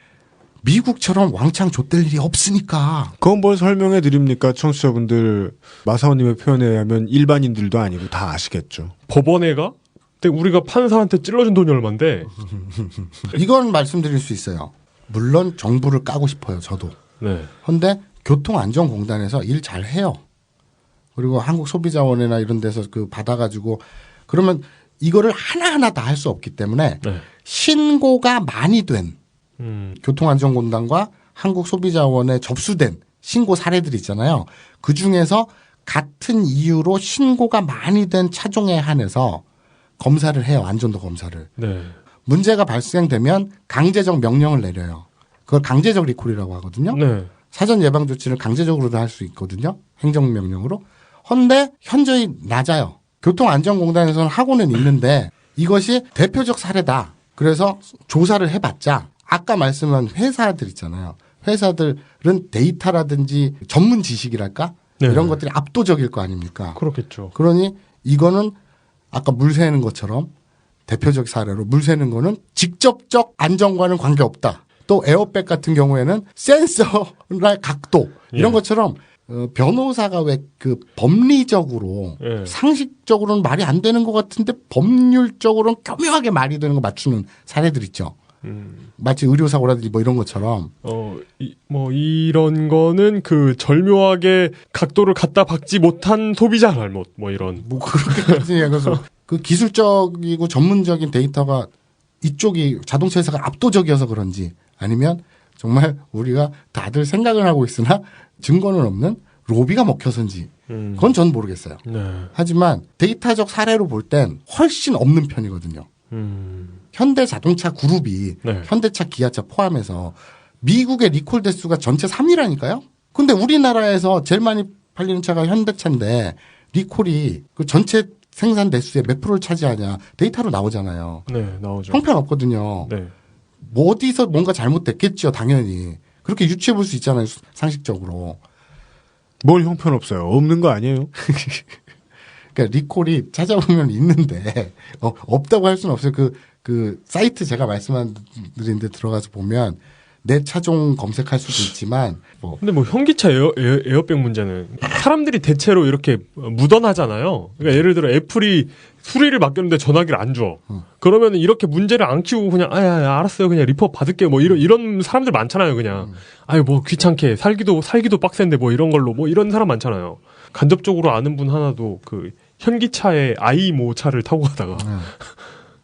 미국처럼 왕창 좆될 일이 없으니까. 그건 뭘 설명해 드립니까? 청취자분들 마사오님의 표현에 의하면 일반인들도 아니고 다 아시겠죠. 법원에가? 근데 우리가 판사한테 찔러준 돈이 얼만데? 이건 말씀드릴 수 있어요. 물론 정부를 까고 싶어요. 저도. 네. 그런데 교통안전공단에서 일 잘해요. 그리고 한국소비자원이나 이런 데서 그 받아가지고 그러면 이거를 하나하나 다 할 수 없기 때문에 신고가 많이 된 교통안전공단과 한국소비자원에 접수된 신고 사례들이 있잖아요. 그중에서 같은 이유로 신고가 많이 된 차종에 한해서 검사를 해요. 안전도 검사를. 네. 문제가 발생되면 강제적 명령을 내려요. 그걸 강제적 리콜이라고 하거든요. 네. 사전 예방 조치를 강제적으로도 할 수 있거든요. 행정명령으로. 헌데 현저히 낮아요. 교통안전공단에서는 하고는 있는데 이것이 대표적 사례다. 그래서 조사를 해봤자 아까 말씀한 회사들 있잖아요. 회사들은 데이터라든지 전문 지식이랄까? 네. 이런 것들이 압도적일 거 아닙니까? 그렇겠죠. 그러니 이거는 아까 물 새는 것처럼 대표적 사례로 물 새는 거는 직접적 안전과는 관계없다. 또 에어백 같은 경우에는 센서의 각도 이런 것처럼 변호사가 왜 그 법리적으로 상식적으로는 말이 안 되는 것 같은데 법률적으로는 교묘하게 말이 되는 거 맞추는 사례들 있죠. 마치 의료사고라든지 뭐 이런 것처럼. 이런 거는 그 절묘하게 각도를 갖다 박지 못한 소비자 잘못, 뭐 이런. 뭐 그렇게까지 얘기해서 그 기술적이고 전문적인 데이터가 이쪽이 자동차 회사가 압도적이어서 그런지 아니면 정말 우리가 다들 생각을 하고 있으나 증거는 없는 로비가 먹혀서인지 그건 전 모르겠어요. 네. 하지만 데이터적 사례로 볼 땐 훨씬 없는 편이거든요. 현대자동차 그룹이 네. 현대차, 기아차 포함해서 미국의 리콜 대수가 전체 3위라니까요. 근데 우리나라에서 제일 많이 팔리는 차가 현대차인데 리콜이 그 전체 생산 대수의 몇 프로를 차지하냐 데이터로 나오잖아요. 네, 나오죠. 형편없거든요. 네. 뭐 어디서 뭔가 잘못됐겠죠, 당연히. 그렇게 유추해 볼 수 있잖아요, 상식적으로. 뭘 형편없어요? 없는 거 아니에요? 그러니까 리콜이 찾아보면 있는데 없다고 할 수는 없어요. 그 사이트 제가 말씀드린 데 들어가서 보면 내 차종 검색할 수도 있지만 근데 뭐 현기차 에어백 문제는 사람들이 대체로 이렇게 묻어나잖아요. 그러니까 예를 들어 애플이 수리를 맡겼는데 전화기를 안 줘. 그러면 이렇게 문제를 안 키우고 그냥 알았어요. 그냥 리퍼 받을게요. 뭐 이런 사람들 많잖아요. 그냥 뭐 귀찮게 살기도 빡센데 뭐 이런 걸로 뭐 이런 사람 많잖아요. 간접적으로 아는 분 하나도 그 현기차에 아이모 차를 타고 가다가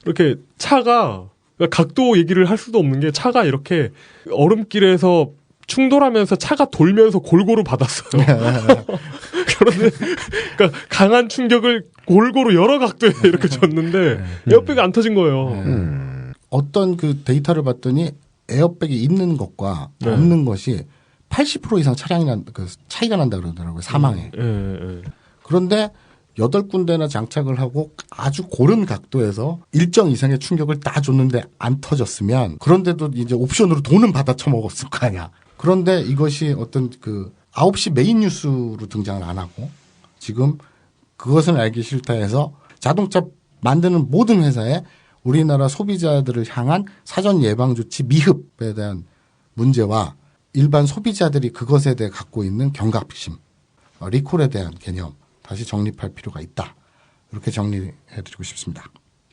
이렇게 차가 각도 얘기를 할 수도 없는 게 차가 이렇게 얼음길에서 충돌하면서 차가 돌면서 골고루 받았어요. 그런데 그러니까 강한 충격을 골고루 여러 각도에 이렇게 줬는데 에어백이 안 터진 거예요. 어떤 그 데이터를 봤더니 에어백이 있는 것과 없는 것이 80% 이상 차이가 난다 그러더라고요. 사망에. 그런데 8군데나 장착을 하고 아주 고른 각도에서 일정 이상의 충격을 다 줬는데 안 터졌으면 그런데도 이제 옵션으로 돈은 받아 처먹었을 거 아니야. 그런데 이것이 어떤 그 9시 메인 뉴스로 등장을 안 하고 지금 그것은 알기 싫다 해서 자동차 만드는 모든 회사에 우리나라 소비자들을 향한 사전 예방 조치 미흡에 대한 문제와 일반 소비자들이 그것에 대해 갖고 있는 경각심, 리콜에 대한 개념 다시 정립할 필요가 있다. 이렇게 정리해드리고 싶습니다.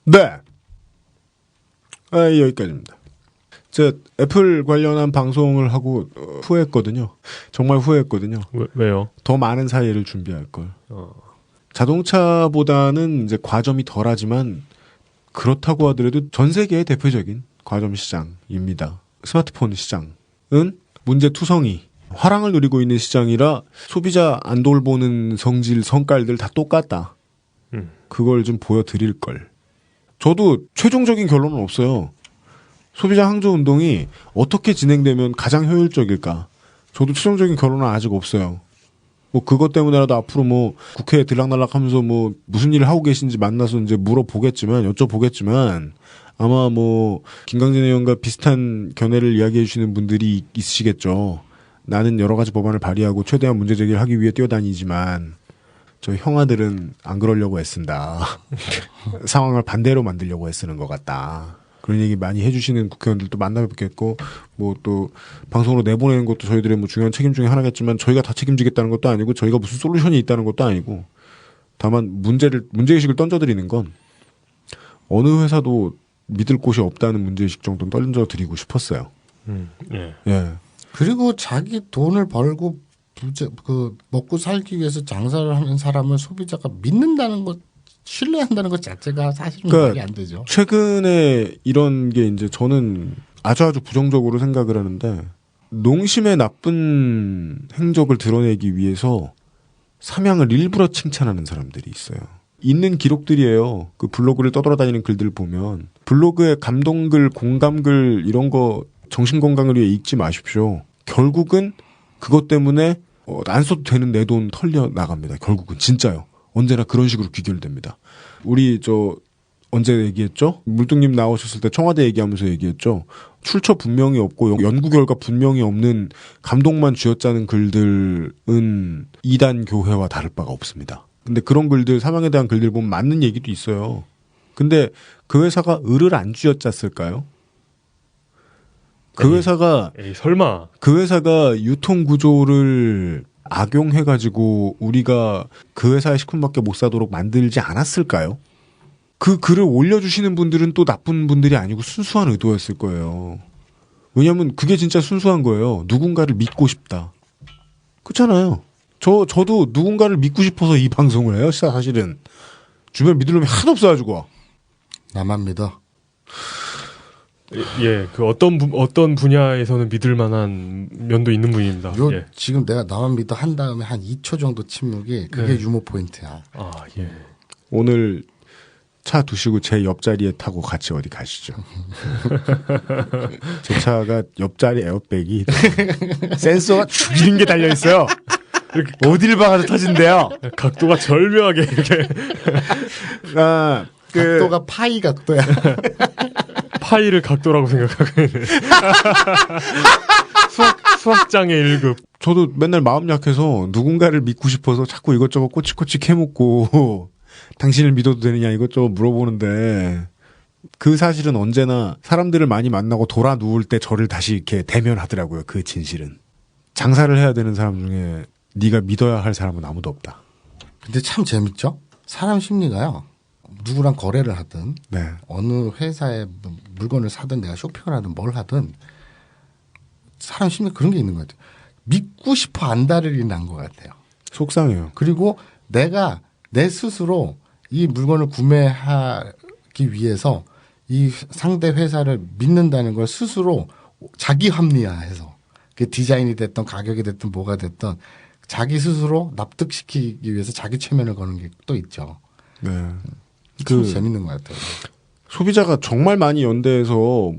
네. 여기까지입니다. 제가 애플 관련한 방송을 하고 후회했거든요. 정말 후회했거든요. 왜요? 더 많은 사이를 준비할 걸. 자동차보다는 이제 과점이 덜하지만 그렇다고 하더라도 전 세계의 대표적인 과점 시장입니다. 스마트폰 시장은 문제투성이 화랑을 누리고 있는 시장이라 소비자 안 돌보는 성질, 성깔들 다 똑같다. 그걸 좀 보여드릴 걸. 저도 최종적인 결론은 없어요. 소비자 항저 운동이 어떻게 진행되면 가장 효율적일까? 저도 최종적인 결론은 아직 없어요. 뭐 그것 때문에라도 앞으로 뭐 국회에 들락날락하면서 뭐 무슨 일을 하고 계신지 만나서 이제 물어보겠지만 여쭤보겠지만 아마 뭐 김강진 의원과 비슷한 견해를 이야기해 주시는 분들이 있으시겠죠. 나는 여러 가지 법안을 발의하고 최대한 문제 제기를 하기 위해 뛰어다니지만 저 형아들은 안 그러려고 애쓴다. 상황을 반대로 만들려고 애쓰는 것 같다. 그런 얘기 많이 해주시는 국회의원들도 만나뵙겠고 뭐 또 방송으로 내보내는 것도 저희들의 뭐 중요한 책임 중에 하나겠지만 저희가 다 책임지겠다는 것도 아니고 저희가 무슨 솔루션이 있다는 것도 아니고 다만 문제의식을 던져드리는 건 어느 회사도 믿을 곳이 없다는 문제의식 정도는 던져드리고 싶었어요. 예. 그리고 자기 돈을 벌고 먹고 살기 위해서 장사를 하는 사람을 소비자가 믿는다는 것, 신뢰한다는 것 자체가 사실은 말이 안 되죠. 최근에 이런 게 이제 저는 아주 부정적으로 생각을 하는데 농심의 나쁜 행적을 드러내기 위해서 삼양을 일부러 칭찬하는 사람들이 있어요. 있는 기록들이에요. 그 블로그를 떠돌아다니는 글들 보면 블로그에 감동글, 공감글 이런 거 정신건강을 위해 읽지 마십시오. 결국은 그것 때문에 안 써도 되는 내 돈 털려 나갑니다. 결국은 진짜요. 언제나 그런 식으로 귀결됩니다. 우리 언제 얘기했죠? 물뚱님 나오셨을 때 청와대 얘기하면서 얘기했죠. 출처 분명히 없고 연구 결과 분명히 없는 감동만 쥐어짜는 글들은 이단 교회와 다를 바가 없습니다. 근데 그런 글들, 사망에 대한 글들 보면 맞는 얘기도 있어요. 근데 그 회사가 을을 안 쥐어짰을까요? 그 회사가 설마 그 회사가 유통 구조를 악용해가지고 우리가 그 회사의 식품밖에 못 사도록 만들지 않았을까요? 그 글을 올려주시는 분들은 또 나쁜 분들이 아니고 순수한 의도였을 거예요. 왜냐하면 그게 진짜 순수한 거예요. 누군가를 믿고 싶다. 그렇잖아요. 저도 누군가를 믿고 싶어서 이 방송을 해요. 사실은 주변 믿을 놈이 하나도 없어가지고. 나만 믿어. 예, 그 어떤 분야에서는 믿을 만한 면도 있는 분입니다. 예. 지금 내가 나만 믿어 한 다음에 한 2초 정도 침묵이 그게 유머 포인트야. 아, 예. 오늘 차 두시고 제 옆자리에 타고 같이 어디 가시죠. 제 차가 옆자리 에어백이 센서가 죽이는 게 달려있어요. 어딜 박아도 터진대요. 각도가 절묘하게 이렇게. 각도가 파이 각도야. 파이를 각도라고 생각하고 있네. 수학장애 1급. 저도 맨날 마음 약해서 누군가를 믿고 싶어서 자꾸 이것저것 꼬치꼬치 캐묻고 당신을 믿어도 되느냐 이것저것 물어보는데 그 사실은 언제나 사람들을 많이 만나고 돌아 누울 때 저를 다시 이렇게 대면하더라고요. 그 진실은. 장사를 해야 되는 사람 중에 네가 믿어야 할 사람은 아무도 없다. 근데 참 재밌죠? 사람 심리가요. 누구랑 거래를 하든 네. 어느 회사에 물건을 사든 내가 쇼핑을 하든 뭘 하든 사람 심리 그런 게 있는 것 같아요. 믿고 싶어 안달이 난 것 같아요. 속상해요. 그리고 내가 내 스스로 이 물건을 구매하기 위해서 이 상대 회사를 믿는다는 걸 스스로 자기 합리화해서 그 디자인이 됐던 가격이 됐든 뭐가 됐든 자기 스스로 납득시키기 위해서 자기 최면을 거는 게 또 있죠. 네. 참 재밌는 것 같아요. 소비자가 정말 많이 연대해서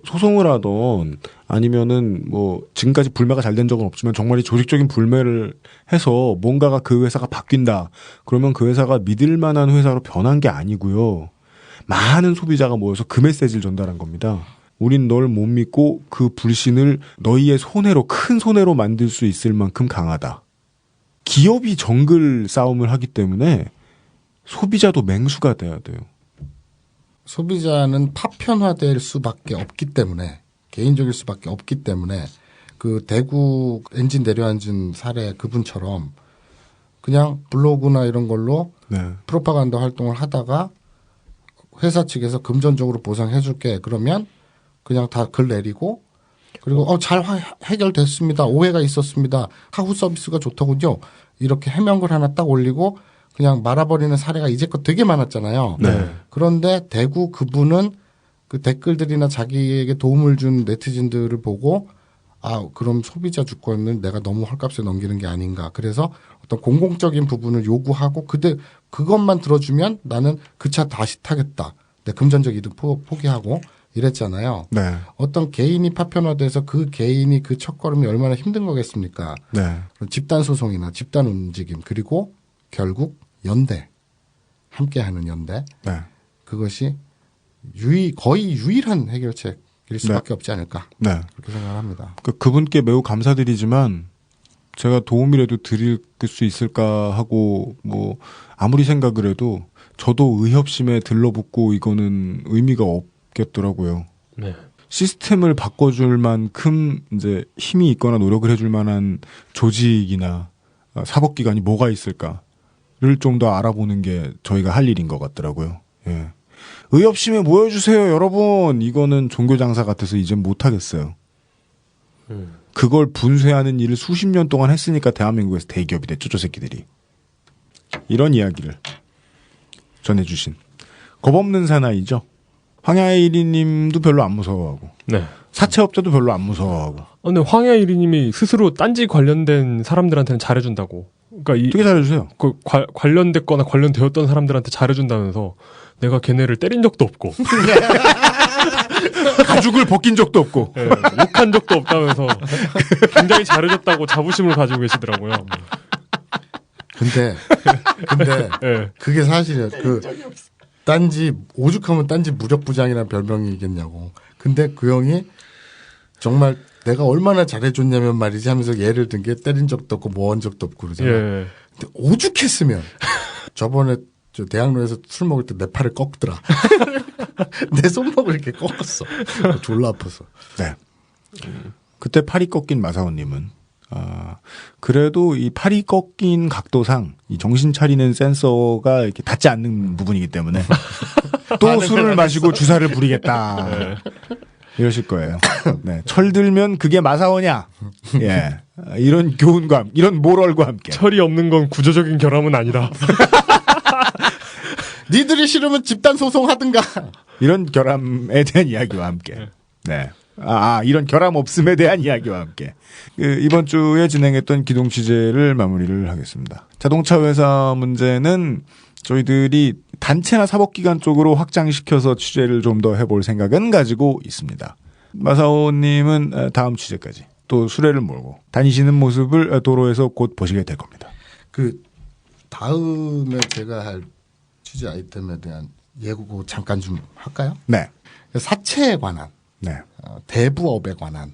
소송을 하던 아니면은 지금까지 불매가 잘 된 적은 없지만 정말 이 조직적인 불매를 해서 뭔가가 그 회사가 바뀐다. 그러면 그 회사가 믿을 만한 회사로 변한 게 아니고요. 많은 소비자가 모여서 그 메시지를 전달한 겁니다. 우린 널 못 믿고 그 불신을 너희의 손해로 큰 손해로 만들 수 있을 만큼 강하다. 기업이 정글 싸움을 하기 때문에 소비자도 맹수가 돼야 돼요. 소비자는 파편화될 수밖에 없기 때문에 개인적일 수밖에 없기 때문에 그 대구 엔진 내려앉은 사례 그분처럼 그냥 블로그나 이런 걸로 프로파간다 활동을 하다가 회사 측에서 금전적으로 보상해 줄게 그러면 그냥 다 글 내리고 그리고 잘 해결됐습니다. 오해가 있었습니다. 하후 서비스가 좋더군요. 이렇게 해명글 하나 딱 올리고 그냥 말아버리는 사례가 이제껏 되게 많았잖아요. 네. 그런데 대구 그분은 그 댓글들이나 자기에게 도움을 준 네티즌들을 보고 그럼 소비자 주권을 내가 너무 헐값에 넘기는 게 아닌가. 그래서 어떤 공공적인 부분을 요구하고 그것만 들어주면 나는 그 차 다시 타겠다. 내 금전적 이득 포기하고 이랬잖아요. 네. 어떤 개인이 파편화돼서 그 개인이 그 첫걸음이 얼마나 힘든 거겠습니까. 네. 집단 소송이나 집단 움직임 그리고 결국 연대 함께하는 연대 그것이 거의 유일한 해결책일 수밖에 없지 않을까 그렇게 생각을 합니다. 그분께 매우 감사드리지만 제가 도움이라도 드릴 수 있을까 하고 아무리 생각을 해도 저도 의협심에 들러붙고 이거는 의미가 없겠더라고요. 네. 시스템을 바꿔줄 만큼 이제 힘이 있거나 노력을 해줄 만한 조직이나 사법기관이 뭐가 있을까? 를 좀 더 알아보는 게 저희가 할 일인 것 같더라고요. 예. 의협심에 모여주세요, 여러분. 이거는 종교 장사 같아서 이젠 못하겠어요. 그걸 분쇄하는 일을 수십 년 동안 했으니까 대한민국에서 대기업이 됐죠, 저 새끼들이. 이런 이야기를 전해주신 겁없는 사나이죠. 황야일이님도 별로 안 무서워하고, 네. 사채업자도 별로 안 무서워하고. 근데 황야일이님이 스스로 딴지 관련된 사람들한테는 잘해준다고. 그러니까 되게 잘해주세요. 관련됐거나 관련되었던 사람들한테 잘해준다면서 내가 걔네를 때린 적도 없고 가죽을 벗긴 적도 없고 욕한 적도 없다면서 굉장히 잘해줬다고 자부심을 가지고 계시더라고요. 근데 그게 사실이에요. 딴지 오죽하면 딴지 무력부장이라는 별명이겠냐고. 근데 그 형이 정말 내가 얼마나 잘해줬냐면 말이지 하면서 예를 든 게 때린 적도 없고 뭐 한 적도 없고 그러잖아요. 예. 근데 오죽했으면 저번에 대학로에서 술 먹을 때 내 팔을 꺾더라. 내 손목을 이렇게 꺾었어. 졸라 아파서. 네. 그때 팔이 꺾인 마사오님은 그래도 이 팔이 꺾인 각도상 이 정신 차리는 센서가 이렇게 닿지 않는 부분이기 때문에 또 술을 마시고 주사를 부리겠다. 네. 이러실 거예요. 네. 철들면 그게 마사오냐? 예. 이런 교훈과, 이런 모럴과 함께. 철이 없는 건 구조적인 결함은 아니다. 니들이 싫으면 집단 소송하든가. 이런 결함에 대한 이야기와 함께. 네. 이런 결함 없음에 대한 이야기와 함께. 이번 주에 진행했던 기동 취재를 마무리를 하겠습니다. 자동차 회사 문제는 저희들이 단체나 사법기관 쪽으로 확장시켜서 취재를 좀 더 해볼 생각은 가지고 있습니다. 마사오님은 다음 취재까지 또 수레를 몰고 다니시는 모습을 도로에서 곧 보시게 될 겁니다. 그 다음에 제가 할 취재 아이템에 대한 예고 잠깐 좀 할까요? 네. 사채에 관한, 네. 대부업에 관한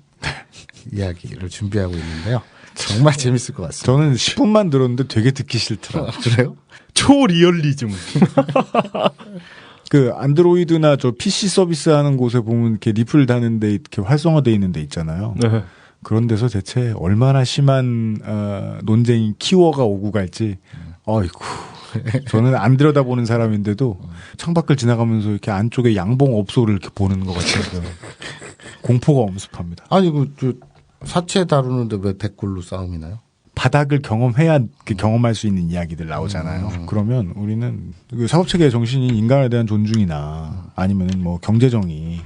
이야기를 준비하고 있는데요. 정말 재밌을 것 같습니다. 저는 10분만 들었는데 되게 듣기 싫더라고요. 그래요? 초리얼리즘. 그 안드로이드나 저 PC 서비스 하는 곳에 보면 이렇게 리플 다는데 이렇게 활성화되어 있는 데 있잖아요. 네. 그런 데서 대체 얼마나 심한 논쟁이 키워가 오고 갈지. 어이구. 저는 안 들여다보는 사람인데도 창밖을 지나가면서 이렇게 안쪽에 양봉 업소를 이렇게 보는 것 같아서 공포가 엄습합니다. 아니 그 사채 다루는데 왜 댓글로 싸움이 나요? 바닥을 경험해야 경험할 수 있는 이야기들 나오잖아요. 그러면 우리는 그 사법체계의 정신인 인간에 대한 존중이나 아니면은 뭐 경제정의,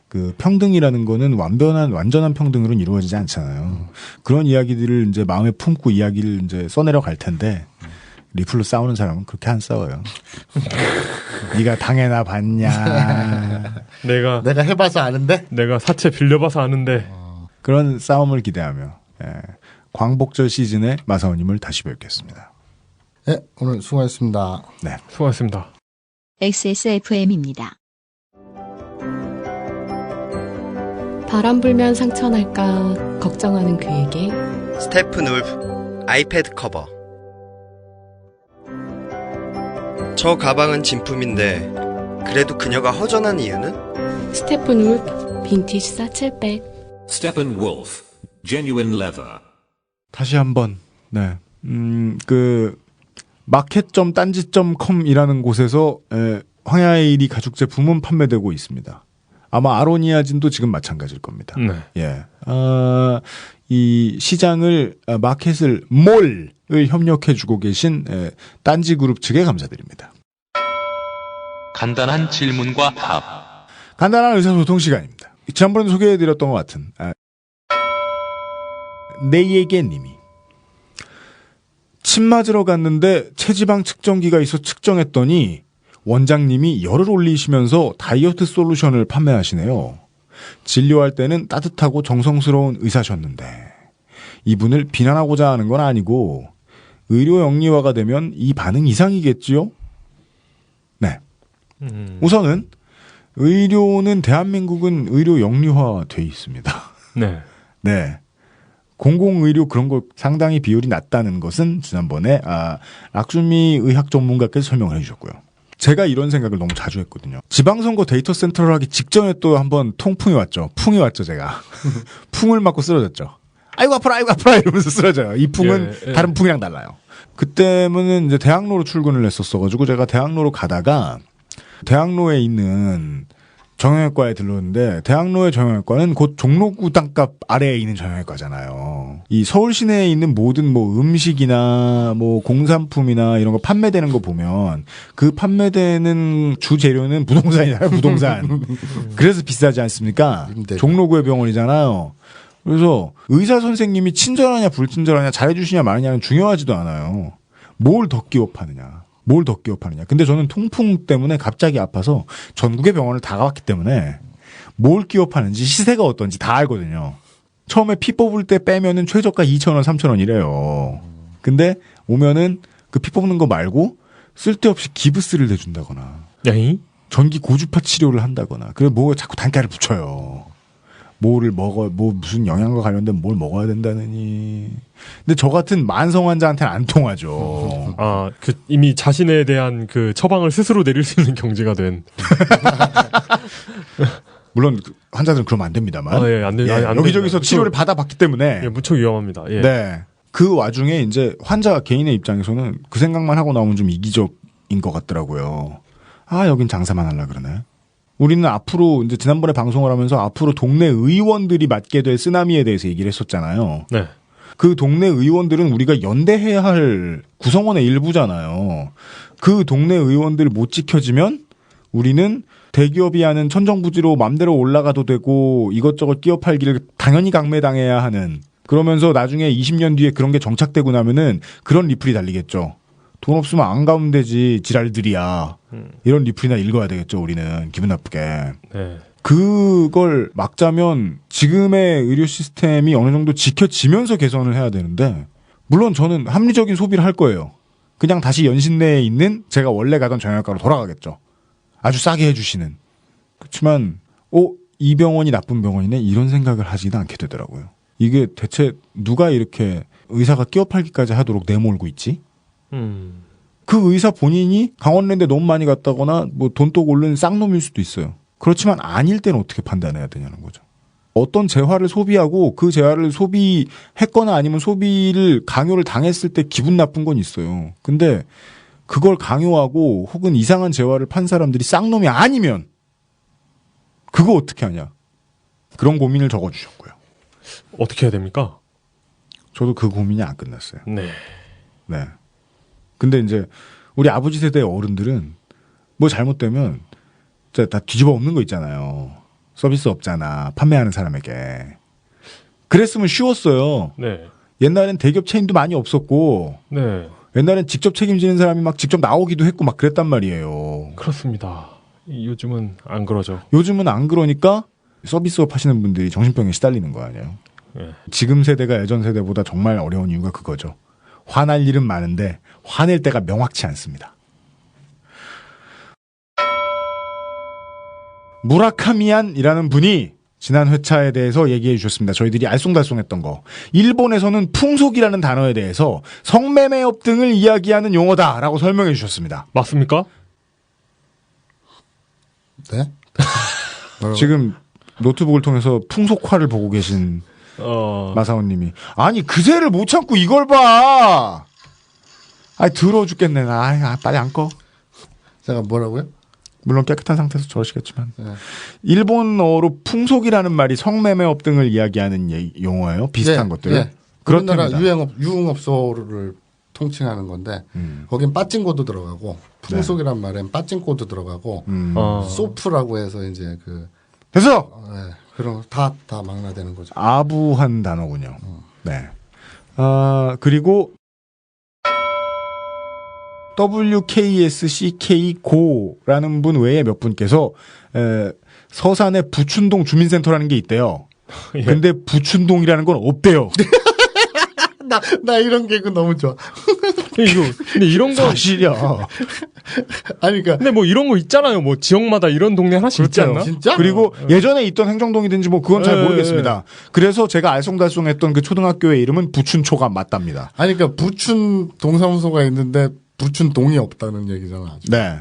그 평등이라는 거는 완전한 평등으로는 이루어지지 않잖아요. 그런 이야기들을 이제 마음에 품고 이야기를 이제 써내려 갈 텐데 리플로 싸우는 사람은 그렇게 안 싸워요. 네가 당해나 봤냐. 내가 해봐서 아는데. 내가 사채 빌려봐서 아는데. 그런 싸움을 기대하며 광복절 시즌에 마사오님을 다시 뵙겠습니다. 네, 오늘 수고하셨습니다. 네, 수고하셨습니다. XSFM입니다. 바람 불면 상처 날까 걱정하는 그에게 스테픈 울프 아이패드 커버. 저 가방은 진품인데 그래도 그녀가 허전한 이유는? 스테픈 울프 빈티지 사첼백. Steppenwolf Genuine Leather. 다시 한번 네, 그 마켓.딴지.com이라는 곳에서 황야에일이 가죽 제품은 판매되고 있습니다. 아마 아로니아진도 지금 마찬가지일 겁니다. 네. 예, 이 시장을 마켓을 몰을 협력해주고 계신 딴지그룹 측에 감사드립니다. 간단한 질문과 답. 간단한 의사소통 시간입니다. 지난번에 소개해드렸던 것 같은 내얘기님이 침 맞으러 갔는데 체지방 측정기가 있어 측정했더니 원장님이 열을 올리시면서 다이어트 솔루션을 판매하시네요. 진료할 때는 따뜻하고 정성스러운 의사셨는데 이분을 비난하고자 하는 건 아니고 의료 영리화가 되면 이 반응 이상이겠지요? 네. 우선은 의료는 대한민국은 의료 영리화 돼 있습니다. 네. 네. 공공의료 그런 거 상당히 비율이 낮다는 것은 지난번에 락수미 의학 전문가께서 설명을 해주셨고요. 제가 이런 생각을 너무 자주 했거든요. 지방선거 데이터 센터를 하기 직전에 또 한번 통풍이 왔죠. 풍이 왔죠, 제가. 풍을 맞고 쓰러졌죠. 아이고 아파라 이러면서 쓰러져요. 이 풍은 다른 풍이랑 달라요. 그때는 이제 대학로로 출근을 했었어가지고 제가 대학로로 가다가 대학로에 있는 정형외과에 들렀는데 대학로의 정형외과는 곧 종로구 땅값 아래에 있는 정형외과잖아요. 이 서울 시내에 있는 모든 뭐 음식이나 뭐 공산품이나 이런 거 판매되는 거 보면 그 판매되는 주 재료는 부동산이잖아요. 부동산. 그래서 비싸지 않습니까? 종로구의 병원이잖아요. 그래서 의사 선생님이 친절하냐 불친절하냐 잘해주시냐 마느냐는 중요하지도 않아요. 뭘 더 끼워 파느냐. 근데 저는 통풍 때문에 갑자기 아파서 전국의 병원을 다 가봤기 때문에 뭘 끼워 파는지 시세가 어떤지 다 알거든요. 처음에 피 뽑을 때 빼면은 최저가 2,000원, 3,000원 이래요. 근데 오면은 그 피 뽑는 거 말고 쓸데없이 기부스를 내준다거나 전기 고주파 치료를 한다거나 그래 뭐 자꾸 단가를 붙여요. 뭐를 먹어, 뭐 무슨 영양과 관련된 뭘 먹어야 된다느니. 근데 저 같은 만성 환자한테는 안 통하죠. 그 이미 자신에 대한 그 처방을 스스로 내릴 수 있는 경지가 된. 물론 환자들은 그러면 안 됩니다만. 안 여기저기서 치료를 받아봤기 때문에. 무척 위험합니다. 예. 네. 그 와중에 이제 환자 개인의 입장에서는 그 생각만 하고 나오면 좀 이기적인 것 같더라고요. 여긴 장사만 하려고 그러네. 우리는 앞으로 이제 지난번에 방송을 하면서 앞으로 동네 의원들이 맡게 될 쓰나미에 대해서 얘기를 했었잖아요. 네. 그 동네 의원들은 우리가 연대해야 할 구성원의 일부잖아요. 그 동네 의원들 못 지켜지면 우리는 대기업이 하는 천정부지로 맘대로 올라가도 되고 이것저것 끼어 팔기를 당연히 강매당해야 하는 그러면서 나중에 20년 뒤에 그런 게 정착되고 나면은 그런 리플이 달리겠죠. 돈 없으면 안 가면 되지 지랄들이야. 이런 리플이나 읽어야 되겠죠. 우리는 기분 나쁘게. 네. 그걸 막자면 지금의 의료 시스템이 어느 정도 지켜지면서 개선을 해야 되는데 물론 저는 합리적인 소비를 할 거예요. 그냥 다시 연신내에 있는 제가 원래 가던 정형외과로 돌아가겠죠. 아주 싸게 해주시는. 그렇지만 이 병원이 나쁜 병원이네 이런 생각을 하지는 않게 되더라고요. 이게 대체 누가 이렇게 의사가 끼어 팔기까지 하도록 내몰고 있지? 그 의사 본인이 강원랜드에 너무 많이 갔다거나 뭐 돈독 오른 쌍놈일 수도 있어요. 그렇지만 아닐 때는 어떻게 판단해야 되냐는 거죠. 어떤 재화를 소비하고 그 재화를 소비했거나 아니면 소비를 강요를 당했을 때 기분 나쁜 건 있어요. 근데 그걸 강요하고 혹은 이상한 재화를 판 사람들이 쌍놈이 아니면 그거 어떻게 하냐. 그런 고민을 적어주셨고요. 어떻게 해야 됩니까? 저도 그 고민이 안 끝났어요. 네. 네. 근데 이제 우리 아버지 세대의 어른들은 뭐 잘못되면 다 뒤집어 엎는 거 있잖아요. 서비스 없잖아. 판매하는 사람에게. 그랬으면 쉬웠어요. 네. 옛날엔 대기업 체인도 많이 없었고. 네. 옛날엔 직접 책임지는 사람이 막 직접 나오기도 했고 막 그랬단 말이에요. 그렇습니다. 요즘은 안 그러죠. 요즘은 안 그러니까 서비스업 하시는 분들이 정신병에 시달리는 거 아니에요. 네. 지금 세대가 예전 세대보다 정말 어려운 이유가 그거죠. 화날 일은 많은데 화낼 때가 명확치 않습니다. 무라카미안이라는 분이 지난 회차에 대해서 얘기해 주셨습니다. 저희들이 알쏭달쏭했던 거. 일본에서는 풍속이라는 단어에 대해서 성매매업 등을 이야기하는 용어다라고 설명해 주셨습니다. 맞습니까? 네? 지금 노트북을 통해서 풍속화를 보고 계신 마사오님이 아니 그새를 못 참고 이걸 봐. 더러워 죽겠네. 빨리 안 꺼. 제가 뭐라고요? 물론 깨끗한 상태에서 저러시겠지만 일본어로 풍속이라는 말이 성매매업 등을 이야기하는 용어예요. 비슷한 것들. 네. 우리나라 유흥업소를 통칭하는 건데 거긴 빠찡코도 들어가고 풍속이란 말엔 빠찡코도 들어가고 소프라고 해서 이제 됐어. 그런 다 망라되는 거죠. 아부한 단어군요. 네. 그리고 WKSCK 고라는 분 외에 몇 분께서 서산에 부춘동 주민센터라는 게 있대요. 예. 근데 부춘동이라는 건 없대요. 나 이런 개그 너무 좋아. 근데 이런 거 사실이야. 아니 그러니까 근데 뭐 이런 거 있잖아요. 뭐 지역마다 이런 동네 하나씩 있지 않나? 진짜? 그리고 예전에 있던 행정동이든지 뭐 그건 잘 모르겠습니다. 그래서 제가 알쏭달쏭했던 그 초등학교의 이름은 부춘초가 맞답니다. 아니 그러니까 부춘 동사무소가 있는데 부춘동이 없다는 얘기잖아. 아주. 네.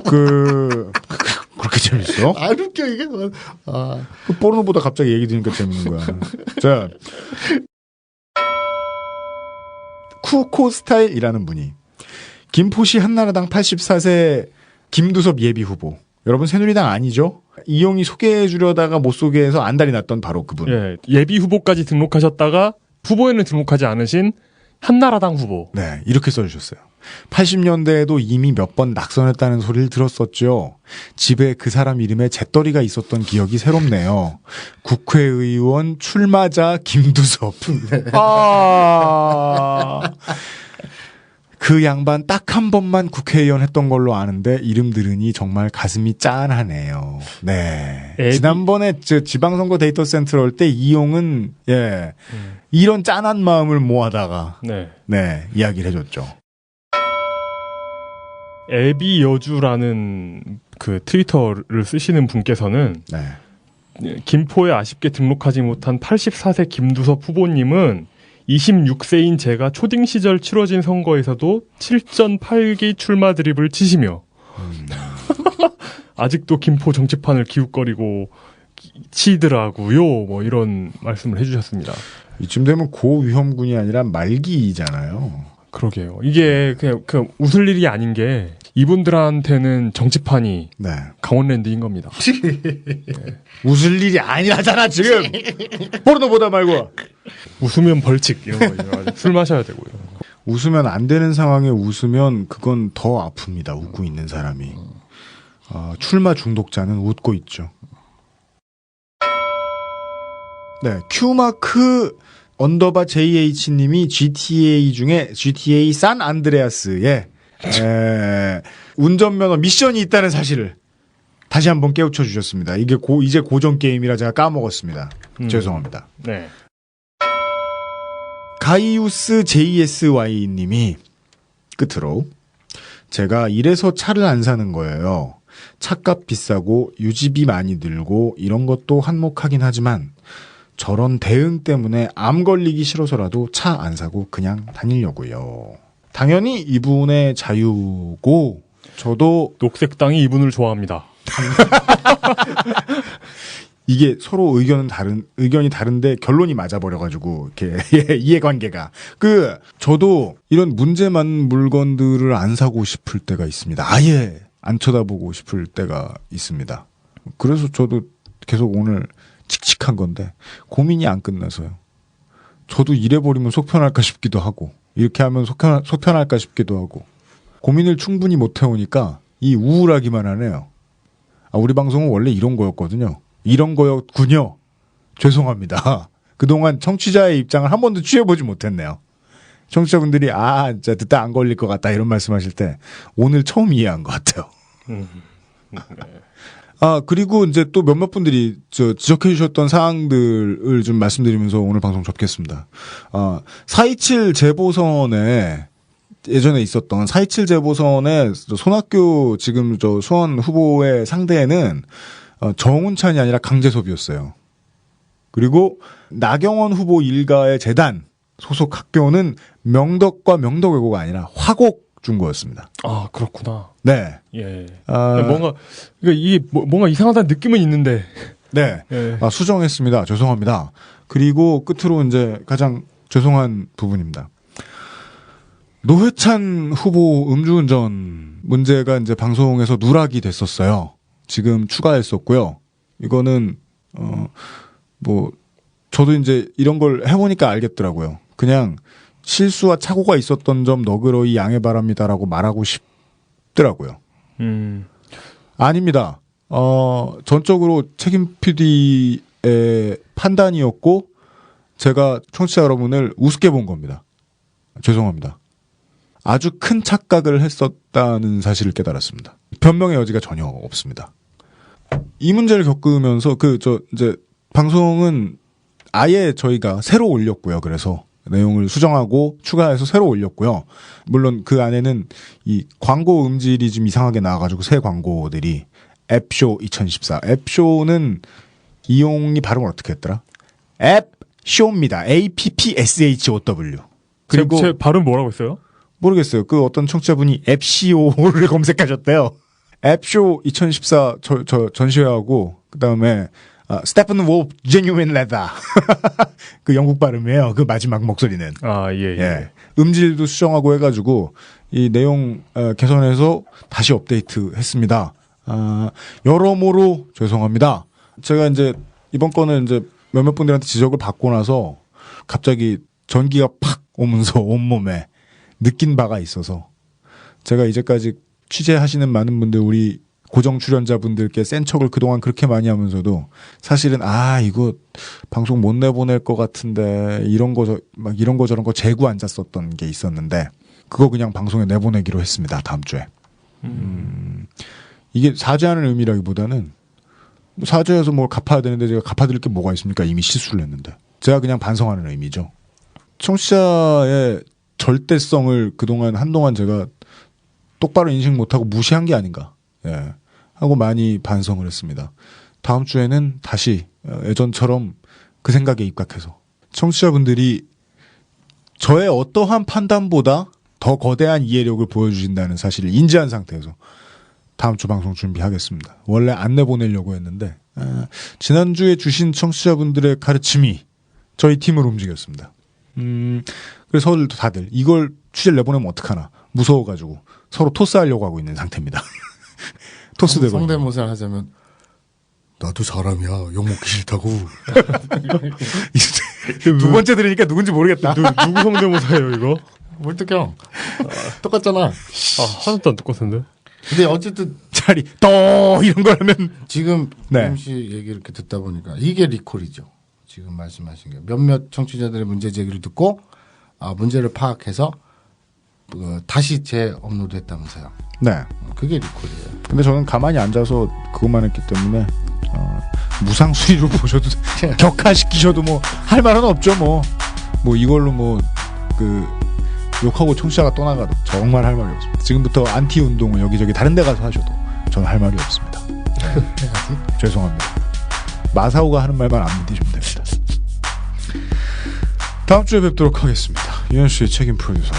그렇게 재밌어? 안 웃겨 이게. 그 포르노보다 갑자기 얘기 들으니까 재밌는 거야. 자. 쿠코스타일이라는 분이 김포시 한나라당 84세 김두섭 예비후보. 여러분 새누리당 아니죠? 이용이 소개해 주려다가 못 소개해서 안달이 났던 바로 그분. 예, 예비 후보까지 등록하셨다가 후보에는 등록하지 않으신 한나라당 후보. 네, 이렇게 써주셨어요. 80년대에도 이미 몇 번 낙선했다는 소리를 들었었죠. 집에 그 사람 이름에 재떨이가 있었던 기억이 새롭네요. 국회의원 출마자 김두섭. 그 양반 딱 한 번만 국회의원 했던 걸로 아는데 이름 들으니 정말 가슴이 짠하네요. 네. 지난번에 지방선거 데이터 센터 올 때 이용은 이런 짠한 마음을 모아다가 이야기를 해줬죠. 애비 여주라는 그 트위터를 쓰시는 분께서는 김포에 아쉽게 등록하지 못한 84세 김두섭 후보님은 26세인 제가 초딩 시절 치러진 선거에서도 7전 8기 출마 드립을 치시며 아직도 김포 정치판을 기웃거리고 치더라고요. 뭐 이런 말씀을 해주셨습니다. 이쯤 되면 고위험군이 아니라 말기잖아요. 그러게요. 이게 그냥 웃을 일이 아닌 게 이분들한테는 정치판이 강원랜드인 겁니다. 웃을 일이 아니라잖아 지금. 포르노보다 말고. 웃으면 벌칙 이런 거. 술 마셔야 되고요. 웃으면 안 되는 상황에 웃으면 그건 더 아픕니다. 웃고 있는 사람이. 출마 중독자는 웃고 있죠. 네, 큐마크 JH님이 GTA 중에 GTA 산 안드레아스에 운전면허 미션이 있다는 사실을 다시 한번 깨우쳐 주셨습니다. 이게 이제 고전 게임이라 제가 까먹었습니다. 죄송합니다. 네. 가이우스 JSY님이 끝으로 제가 이래서 차를 안 사는 거예요. 차값 비싸고 유지비 많이 들고 이런 것도 한몫하긴 하지만 저런 대응 때문에 암 걸리기 싫어서라도 차 안 사고 그냥 다니려고요. 당연히 이분의 자유고 저도 녹색당이 이분을 좋아합니다. 이게 서로 의견이 다른데 결론이 맞아버려가지고, 이렇게, 이해관계가. 저도 이런 문제 많은 물건들을 안 사고 싶을 때가 있습니다. 아예 안 쳐다보고 싶을 때가 있습니다. 그래서 저도 계속 오늘 칙칙한 건데, 고민이 안 끝나서요. 저도 이래버리면 속편할까 싶기도 하고, 이렇게 하면 속편할까 싶기도 하고, 고민을 충분히 못 해오니까 이 우울하기만 하네요. 우리 방송은 원래 이런 거였거든요. 이런 거였군요. 죄송합니다. 그동안 청취자의 입장을 한 번도 취해보지 못했네요. 청취자분들이 진짜 듣다 안 걸릴 것 같다 이런 말씀하실 때 오늘 처음 이해한 것 같아요. 그리고 이제 또 몇몇 분들이 지적해 주셨던 사항들을 좀 말씀드리면서 오늘 방송 접겠습니다. 427 재보선에 예전에 있었던 427 재보선에 손학규 지금 수원 후보의 상대에는 정운찬이 아니라 강재섭이었어요. 그리고 나경원 후보 일가의 재단 소속 학교는 명덕과 명덕외고가 아니라 화곡 중고였습니다. 아, 그렇구나. 네. 예. 뭔가 이상하다는 느낌은 있는데. 네. 예. 수정했습니다. 죄송합니다. 그리고 끝으로 이제 가장 죄송한 부분입니다. 노회찬 후보 음주운전 문제가 이제 방송에서 누락이 됐었어요. 지금 추가했었고요. 이거는 저도 이제 이런 걸 해보니까 알겠더라고요. 그냥 실수와 착오가 있었던 점 너그러이 양해 바랍니다라고 말하고 싶더라고요. 아닙니다. 전적으로 책임 PD의 판단이었고 제가 청취자 여러분을 우습게 본 겁니다. 죄송합니다. 아주 큰 착각을 했었다는 사실을 깨달았습니다. 변명의 여지가 전혀 없습니다. 이 문제를 겪으면서 이제 방송은 아예 저희가 새로 올렸고요. 그래서 내용을 수정하고 추가해서 새로 올렸고요. 물론 그 안에는 이 광고 음질이 좀 이상하게 나와가지고 새 광고들이 앱쇼 2014. 앱쇼는 이용이 발음을 어떻게 했더라? 앱쇼입니다. APPSHOW. 그리고 제 발음 뭐라고 했어요? 모르겠어요. 어떤 청취자분이 앱CO를 검색하셨대요. 앱쇼 2014 전시회하고 그다음에 스테픈 wolf genuine leather. 그 영국 발음이에요. 그 마지막 목소리는. 예. 음질도 수정하고 해가지고 이 내용 개선해서 다시 업데이트 했습니다. 여러모로 죄송합니다. 제가 이제 이번 거는 이제 몇몇 분들한테 지적을 받고 나서 갑자기 전기가 팍 오면서 온몸에 느낀 바가 있어서 제가 이제까지 취재하시는 많은 분들 우리 고정 출연자분들께 센 척을 그동안 그렇게 많이 하면서도 사실은 이거 방송 못 내보낼 것 같은데 이런 거 저런 거 재고 앉았었던 게 있었는데 그거 그냥 방송에 내보내기로 했습니다. 다음 주에. 이게 사죄하는 의미라기보다는 사죄해서 뭘 갚아야 되는데 제가 갚아드릴 게 뭐가 있습니까? 이미 실수를 했는데. 제가 그냥 반성하는 의미죠. 청취자의 절대성을 한동안 제가 똑바로 인식 못하고 무시한 게 아닌가. 예. 하고 많이 반성을 했습니다. 다음 주에는 다시 예전처럼 그 생각에 입각해서 청취자분들이 저의 어떠한 판단보다 더 거대한 이해력을 보여주신다는 사실을 인지한 상태에서 다음 주 방송 준비하겠습니다. 원래 안 내보내려고 했는데 지난주에 주신 청취자분들의 가르침이 저희 팀을 움직였습니다. 그래서 다들 이걸 취재를 내보내면 어떡하나 무서워가지고 서로 토스하려고 하고 있는 상태입니다. 토스되고 성대모사를 하자면 나도 사람이야 욕먹기 싫다고. 두 번째 들으니까 누군지 모르겠다. 누구 성대모사예요 이거? 물떡형 똑같잖아. 하나도 안 똑같은데. 근데 어쨌든 자리 또 이런 걸 하면 지금 MC 얘기 이렇게 듣다 보니까 이게 리콜이죠. 지금 말씀하신 게 몇몇 청취자들의 문제 제기를 듣고 문제를 파악해서 다시 재업로드했다면서요. 네. 그게 리콜이에요. 근데 저는 가만히 앉아서 그것만 했기 때문에 무상수리로 보셔도 격하시키셔도 뭐 할 말은 없죠. 뭐 이걸로 욕하고 청취자가 떠나가도 정말 할 말이 없습니다. 지금부터 안티 운동을 여기저기 다른 데 가서 하셔도 저는 할 말이 없습니다. 네. 죄송합니다. 마사오가 하는 말만 안 믿으시면 됩니다. 다음 주에 뵙도록 하겠습니다. 유현수의 책임 프로듀서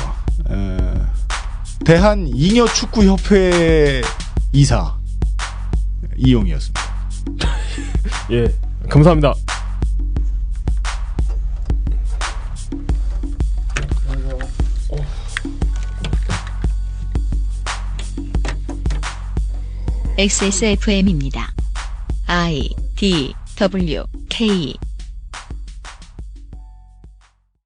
대한 잉여 축구협회 이사 이용이었습니다. 예, 감사합니다. XSFM입니다. I, D, W, K